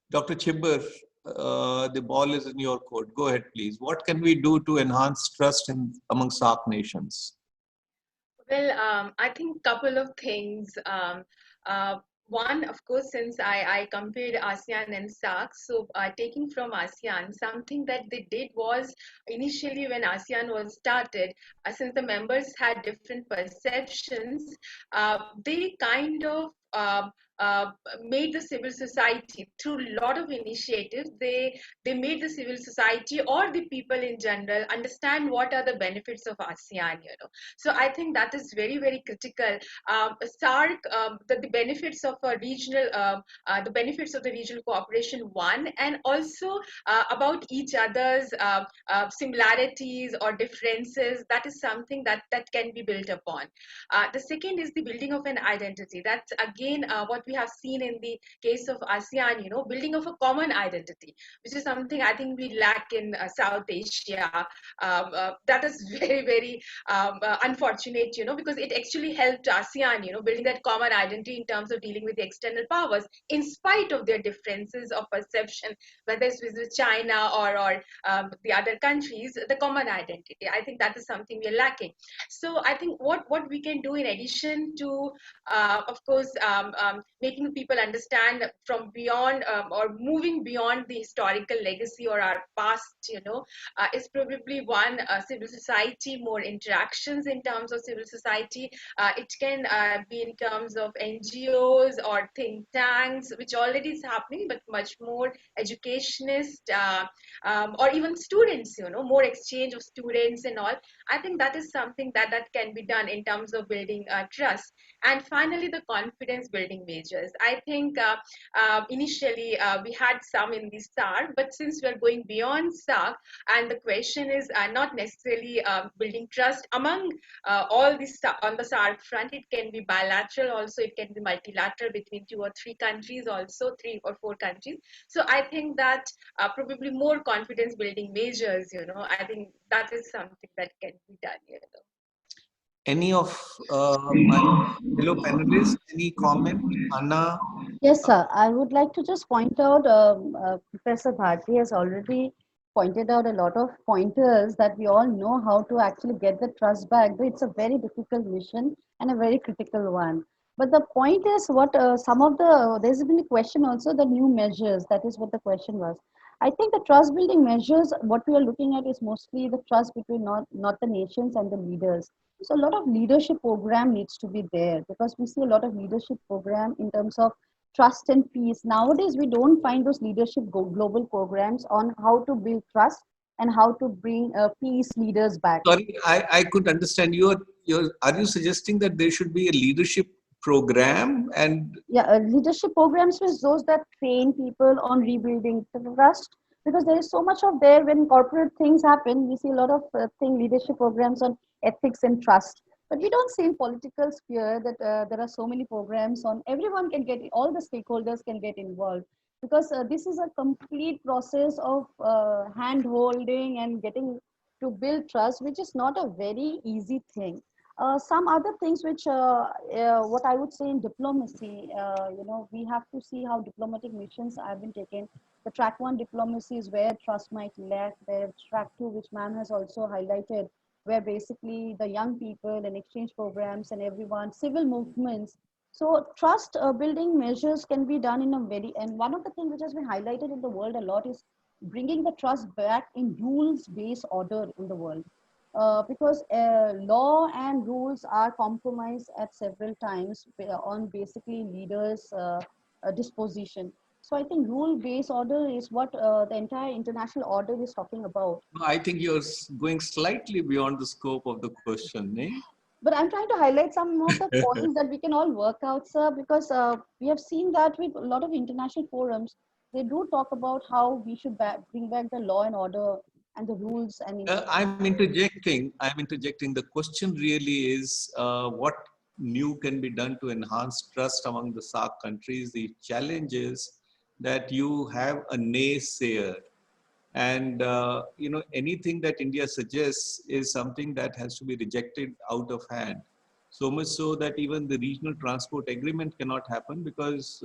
Dr. Chibber, the ball is in your court. Go ahead, please. What can we do to enhance trust among SAARC nations? Well, I think a couple of things. One, of course, since I compared ASEAN and SAARC, so taking from ASEAN, something that they did was initially when ASEAN was started, since the members had different perceptions, they kind of made the civil society through a lot of initiatives. They made the civil society or the people in general understand what are the benefits of ASEAN. So I think that is very, very critical. SAARC, the benefits of a regional, the benefits of the regional cooperation, one, and also about each other's similarities or differences. That is something that can be built upon. The second is the building of an identity. That's again what we have seen in the case of ASEAN, building of a common identity, which is something I think we lack in South Asia. That is very, very unfortunate, because it actually helped ASEAN, building that common identity in terms of dealing with the external powers, in spite of their differences of perception, whether it's with China or the other countries, the common identity. I think that is something we're lacking. So I think what we can do in addition to, of course, making people understand from beyond or moving beyond the historical legacy or our past, is probably one, civil society, more interactions in terms of civil society. It can be in terms of NGOs or think tanks, which already is happening, but much more educationist, or even students, more exchange of students and all. I think that is something that can be done in terms of building trust. And finally, the confidence building measures. I think initially we had some in the SARC, but since we're going beyond SARC, and the question is not necessarily building trust among all this on the SARC front, it can be bilateral also, it can be multilateral between 2 or 3 countries also, 3 or 4 countries. So I think that probably more confidence building measures, I think that is something that can be done. Any of my fellow panelists, any comment? Anna? Yes, sir. I would like to just point out, Professor Bharti has already pointed out a lot of pointers that we all know how to actually get the trust back. But it's a very difficult mission and a very critical one. But the point is what there's been a question also, the new measures. That is what the question was. I think the trust building measures, what we are looking at is mostly the trust between not the nations and the leaders. So a lot of leadership program needs to be there, because we see a lot of leadership program in terms of trust and peace. Nowadays, we don't find those leadership global programs on how to build trust and how to bring peace leaders back. Sorry, I could understand. Are you suggesting that there should be a leadership program? And yeah, leadership programs with those that train people on rebuilding trust, because there is so much of there when corporate things happen. We see a lot of leadership programs on ethics and trust. But we don't see in political sphere that there are so many programs on everyone can get, all the stakeholders can get involved, because this is a complete process of hand holding and getting to build trust, which is not a very easy thing. Some other things which, what I would say in diplomacy, we have to see how diplomatic missions have been taken. The track 1 diplomacy is where trust might lack. The track 2, which ma'am has also highlighted, where basically the young people and exchange programs and everyone, civil movements. So trust building measures can be done in a very, and one of the things which has been highlighted in the world a lot is bringing the trust back in rules-based order in the world. Because law and rules are compromised at several times on basically leaders' disposition. So I think rule-based order is what the entire international order is talking about. I think you're going slightly beyond the scope of the question, eh? But I'm trying to highlight some of the points that we can all work out, sir, because we have seen that with a lot of international forums, they do talk about how we should bring back the law and order and the rules. And I'm interjecting. The question really is what new can be done to enhance trust among the SAARC countries. The challenge is that you have a naysayer, and anything that India suggests is something that has to be rejected out of hand. So much so that even the regional transport agreement cannot happen, because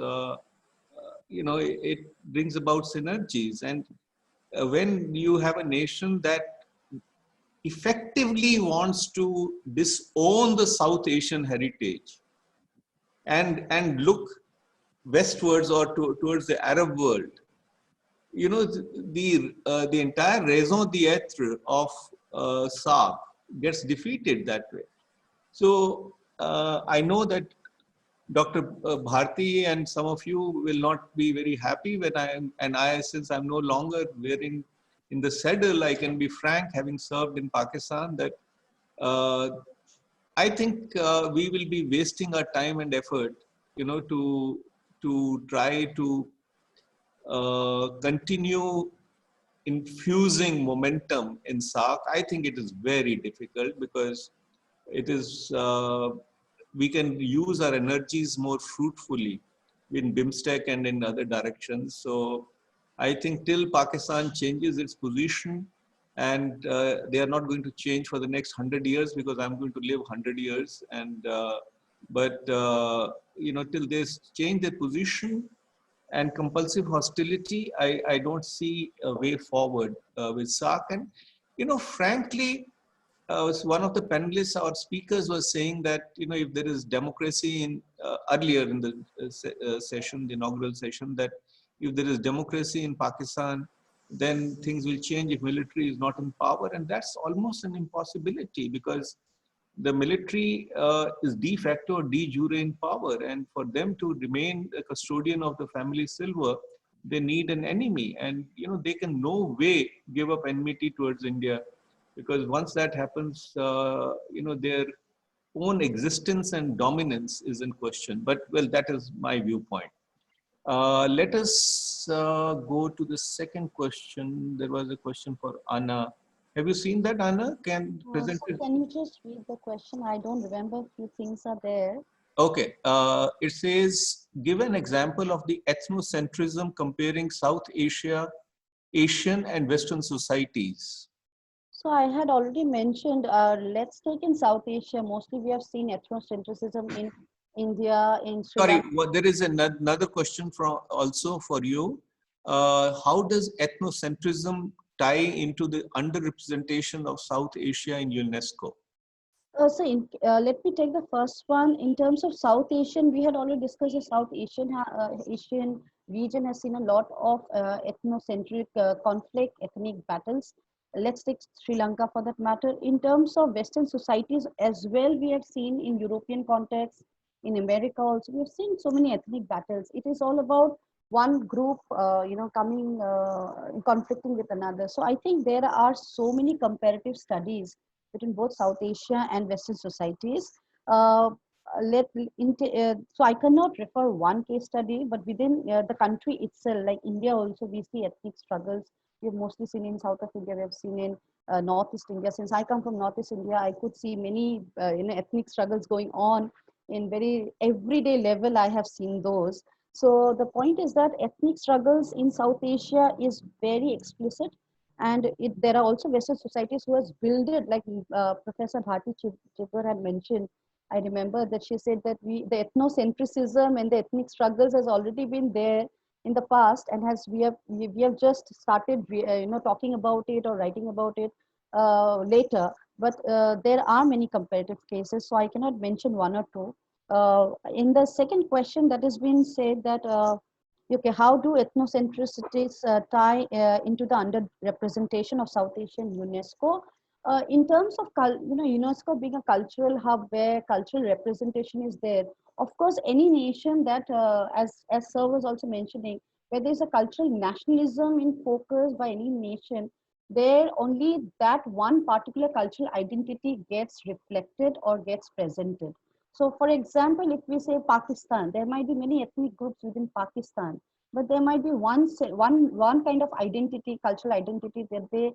it brings about synergies. And when you have a nation that effectively wants to disown the South Asian heritage and look westwards or towards the Arab world, the entire raison d'etre of SAARC gets defeated that way. So I know that Dr. Bharti and some of you will not be very happy when since I'm no longer wearing in the saddle, I can be frank, having served in Pakistan, that I think we will be wasting our time and effort, to try to continue infusing momentum in SAARC. I think it is very difficult, because it is we can use our energies more fruitfully in BIMSTEC and in other directions. So I think till Pakistan changes its position, and they are not going to change for the next 100 years, because I'm going to live 100 years. And till they change their position and compulsive hostility, I don't see a way forward with SAARC. And frankly, one of the panelists, our speakers, was saying that if there is democracy in earlier in the session, the inaugural session, that if there is democracy in Pakistan, then things will change if military is not in power, and that's almost an impossibility, because the military is de facto or de jure in power, and for them to remain a custodian of the family silver, they need an enemy, and they can no way give up enmity towards India, because once that happens, their own existence and dominance is in question. But well, that is my viewpoint. Let us go to the second question. There was a question for Anna. Have you seen that, Anna? Can present So it? can you just read the question? I don't remember a few things are there. Okay. It says, give an example of the ethnocentrism comparing South Asia, Asian and Western societies. So I had already mentioned, let's take in South Asia, mostly we have seen ethnocentrism in India, in Sri Sorry, Lanka. well, there is another question from also for you. How does ethnocentrism tie into the underrepresentation of South Asia in UNESCO? Let me take the first one. In terms of South Asian, we had already discussed the South Asian region has seen a lot of ethnocentric conflict, ethnic battles. Let's take Sri Lanka for that matter. In terms of Western societies as well, we have seen in European context, in America also, we have seen so many ethnic battles. It is all about one group, coming, conflicting with another. So I think there are so many comparative studies between both South Asia and Western societies. So I cannot refer one case study, but within the country itself, like India also, we see ethnic struggles. We have mostly seen in south of India, we have seen in Northeast India. Since I come from Northeast India, I could see many ethnic struggles going on in very everyday level. I have seen those. So the point is that ethnic struggles in South Asia is very explicit, and there are also Western societies who has builded, like Professor Bharti Chibber had mentioned. I remember that she said that the ethnocentrism and the ethnic struggles has already been there in the past, and we have just started talking about it or writing about it later. But there are many comparative cases, so I cannot mention one or two. In the second question that has been said that okay, how do ethnocentricities tie into the underrepresentation of South Asia in UNESCO? In terms of UNESCO being a cultural hub where cultural representation is there, of course, any nation that, as Sir was also mentioning, where there is a cultural nationalism in focus by any nation, there only that one particular cultural identity gets reflected or gets presented. So, for example, if we say Pakistan, there might be many ethnic groups within Pakistan, but there might be one kind of identity, cultural identity that they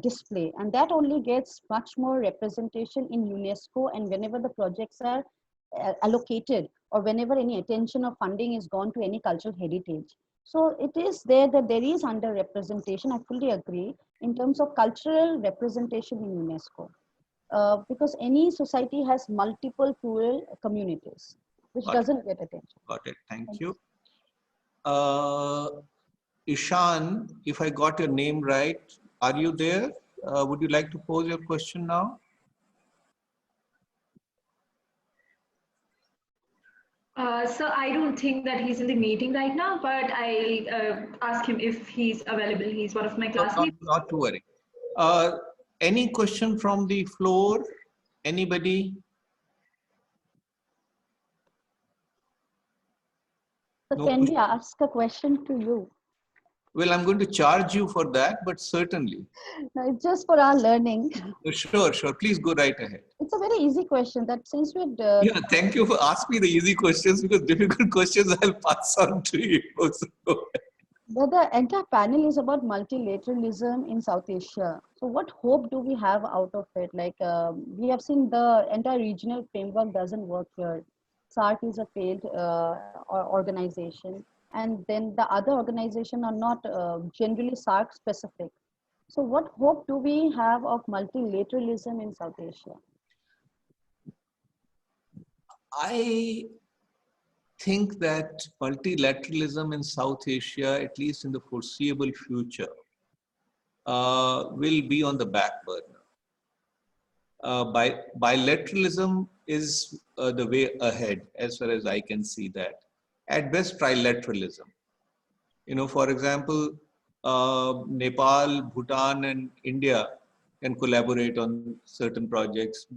display, and that only gets much more representation in UNESCO. And whenever the projects are allocated, or whenever any attention or funding is gone to any cultural heritage, so it is there that there is underrepresentation. I fully agree in terms of cultural representation in UNESCO. Because any society has multiple plural communities, which doesn't get attention. Got it. Thank you. Ishan, if I got your name right, are you there? Would you like to pose your question now? So I don't think that he's in the meeting right now, but I'll ask him if he's available. He's one of my classmates. Not to worry. Any question from the floor? Anybody? So No can we question. ask a question to you? Well, I'm going to charge you for that, but certainly. No, it's just for our learning. Sure. Please go right ahead. It's a very easy question that since we're... Yeah, thank you for asking me the easy questions, because difficult questions I'll pass on to you. But the entire panel is about multilateralism in South Asia. So what hope do we have out of it? Like we have seen the entire regional framework doesn't work here. SARC is a failed organization, and then the other organization are not generally SARC specific. So what hope do we have of multilateralism in South Asia? I think that multilateralism in South Asia, at least in the foreseeable future, will be on the back burner. Bilateralism is the way ahead, as far as I can see that. At best, trilateralism. For example, Nepal, Bhutan, and India can collaborate on certain projects.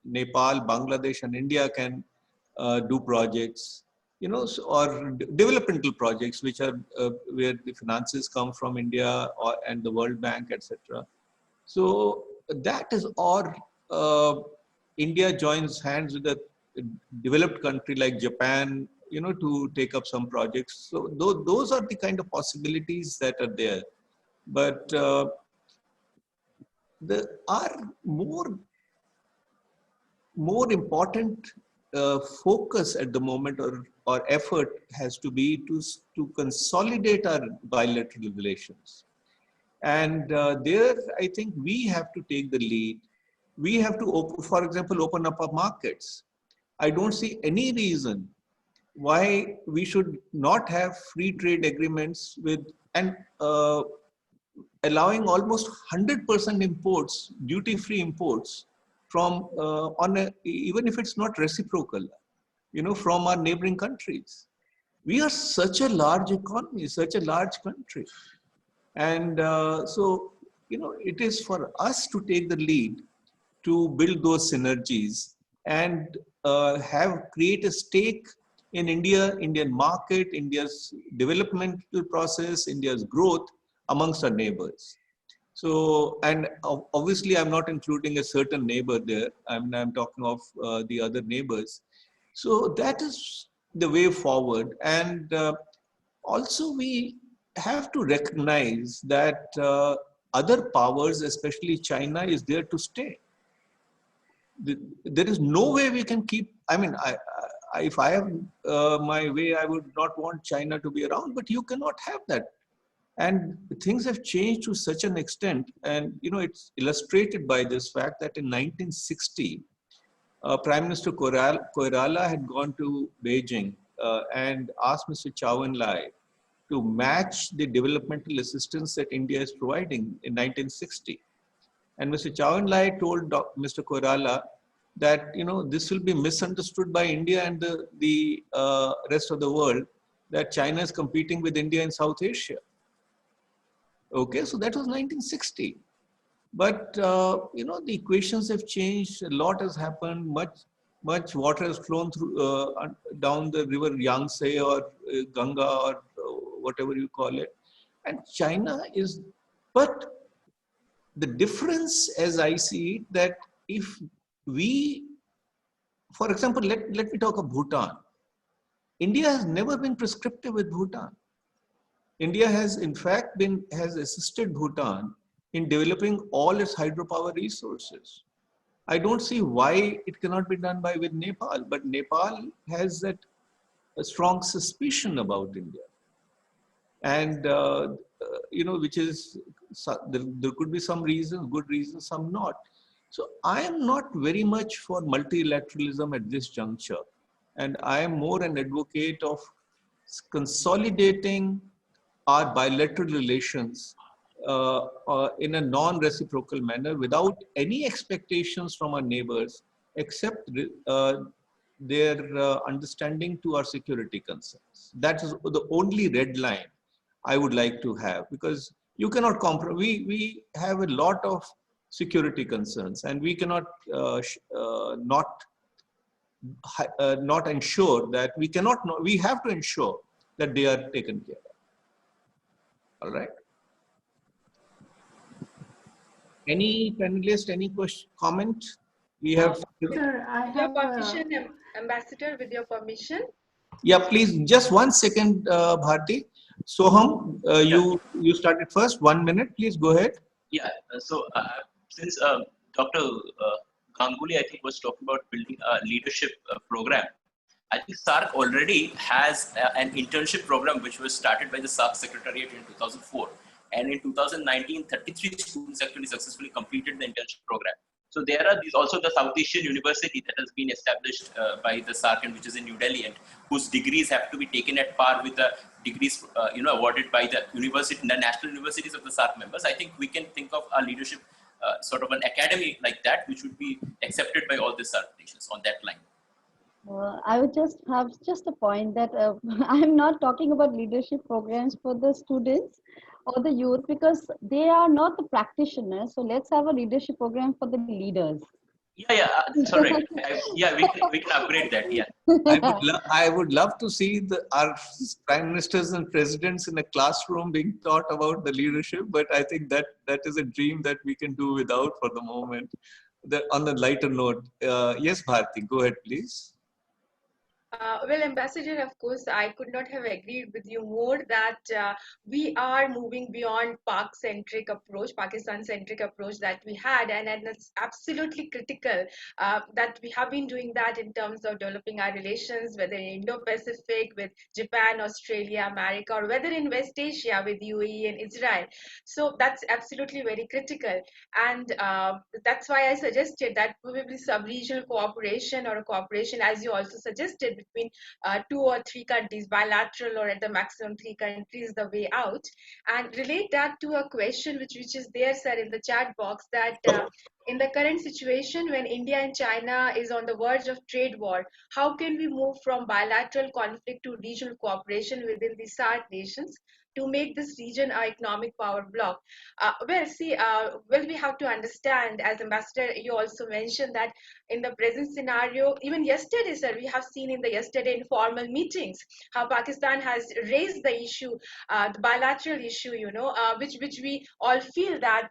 Nepal, Bangladesh, and India can do projects, or developmental projects, which are where the finances come from India and the World Bank, etc. So that is, or India joins hands with a developed country like Japan, to take up some projects. So those are the kind of possibilities that are there. But there are more important focus at the moment, or effort has to be to consolidate our bilateral relations. And there, I think we have to take the lead. We have to, for example, open up our markets. I don't see any reason why we should not have free trade agreements with, and allowing almost 100% imports, duty-free imports from, even if it's not reciprocal, from our neighboring countries. We are such a large economy, such a large country. And so, it is for us to take the lead to build those synergies and create a stake in Indian market, India's developmental process, India's growth amongst our neighbors. So, and obviously I'm not including a certain neighbor there. I'm talking of the other neighbors. So that is the way forward. And also we have to recognize that other powers, especially China, is there to stay. There is no way we can keep, if I have my way, I would not want China to be around, but you cannot have that. And things have changed to such an extent. And, it's illustrated by this fact that in 1960, Prime Minister Koirala had gone to Beijing and asked Mr. Chou En-lai to match the developmental assistance that India is providing in 1960. And Mr. Chou En-lai told Mr. Koirala that, this will be misunderstood by India and the rest of the world, that China is competing with India in South Asia. Okay, so that was 1960. But, the equations have changed, a lot has happened, much water has flown through down the river Yangtze or Ganga or whatever you call it. And China is, but the difference as I see it, that if we, for example, let me talk of Bhutan. India has never been prescriptive with Bhutan. India has in fact has assisted Bhutan in developing all its hydropower resources. I don't see why it cannot be done with Nepal, but Nepal has a strong suspicion about India. And, which is, there could be some reasons, good reasons, some not. So I am not very much for multilateralism at this juncture. And I am more an advocate of consolidating our bilateral relations in a non-reciprocal manner without any expectations from our neighbors, except their understanding to our security concerns. That is the only red line I would like to have, because you cannot compromise. We have a lot of security concerns, and we cannot not ensure that we have to ensure that they are taken care of. All right. Any panelist, any question, comment? We have. Sir, I With your have permission, Ambassador, with your permission. Yeah, please, just 1 second, Bharti. Soham, you started first. 1 minute, please go ahead. Yeah, so since Dr. Ganguly, I think, was talking about building a leadership program, I think SAARC already has an internship program which was started by the SAARC Secretariat in 2004. And in 2019, 33 students actually successfully completed the internship program. So there are also the South Asian University that has been established by the SAARC, and which is in New Delhi, and whose degrees have to be taken at par with the degrees awarded by the national universities of the SAARC members. I think we can think of our leadership sort of an academy like that, which would be accepted by all the SAARC nations on that line. I would just have a point that I'm not talking about leadership programs for the students or the youth, because they are not the practitioners. So let's have a leadership program for the leaders. Yeah, sorry. We can upgrade that. Yeah. I would love to see our prime ministers and presidents in a classroom being taught about the leadership, but I think that is a dream that we can do without for the moment. On a lighter note, yes, Bharti, go ahead, please. Well, Ambassador, of course, I could not have agreed with you more that we are moving beyond Pakistan-centric approach that we had, and it's absolutely critical that we have been doing that in terms of developing our relations, whether in Indo-Pacific with Japan, Australia, America, or whether in West Asia with UAE and Israel. So that's absolutely very critical, and that's why I suggested that probably sub-regional cooperation or a cooperation, as you also suggested, between 2 or 3 countries, bilateral or at the maximum 3 countries, the way out. And relate that to a question which is there, sir, in the chat box, that in the current situation when India and China is on the verge of trade war, how can we move from bilateral conflict to regional cooperation within the SAARC nations to make this region an economic power bloc? We have to understand, as Ambassador, you also mentioned that in the present scenario, even yesterday, sir, we have seen in the yesterday informal meetings how Pakistan has raised the issue, the bilateral issue, which we all feel that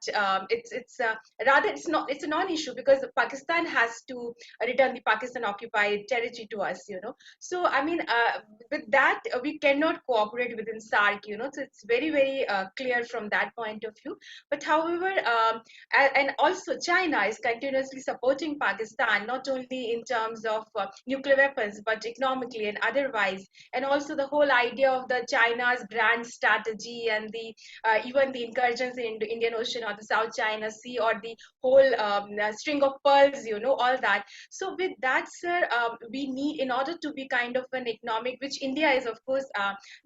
it's a non-issue, because Pakistan has to return the Pakistan occupied territory to us, So I mean, with that, we cannot cooperate within SAARC, So it's very, very clear from that point of view. But however, and also China is continuously supporting Pakistan, not only in terms of nuclear weapons, but economically and otherwise. And also the whole idea of the China's grand strategy and the even the incursions in the Indian Ocean or the South China Sea, or the whole string of pearls, all that. So with that, sir, we need, in order to be kind of an economic, which India is, of course,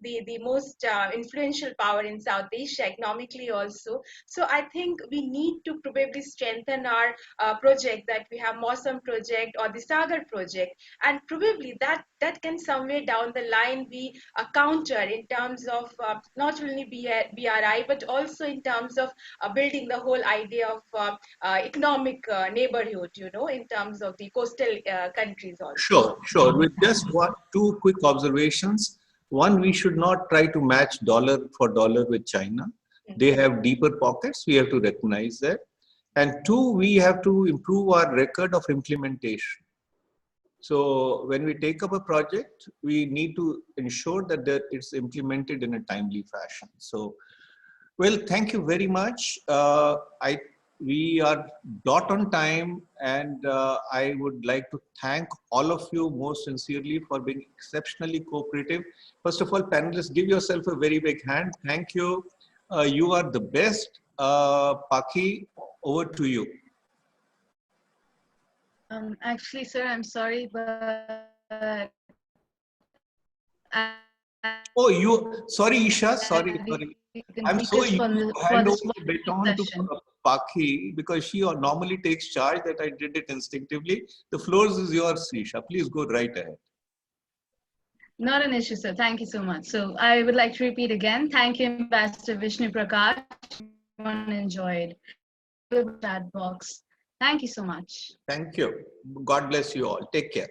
the most influential power in South Asia economically also. So I think we need to probably strengthen our project that we have, Mosam project or the Sagar project, and probably that can somewhere down the line be a counter in terms of not only BRI, but also in terms of building the whole idea of economic neighborhood, in terms of the coastal countries also. Sure. With just 2 quick observations. One, we should not try to match dollar for dollar with China. They have deeper pockets. We have to recognize that. And 2, we have to improve our record of implementation. So when we take up a project, we need to ensure that it's implemented in a timely fashion. So, well, thank you very much. We are dot on time, and I would like to thank all of you most sincerely for being exceptionally cooperative. First of all, panelists, give yourself a very big hand. Thank you. You are the best. Paki, over to you. Actually, sir, I'm sorry, but sorry, Isha, sorry. I'm so eager to hand over the baton to Paki, because she normally takes charge, that I did it instinctively. The floor is yours, Isha. Please go right ahead. Not an issue, sir. Thank you so much. So I would like to repeat again. Thank you, Ambassador Vishnu Prakash. Everyone enjoyed the chat box. Thank you so much. Thank you. God bless you all. Take care.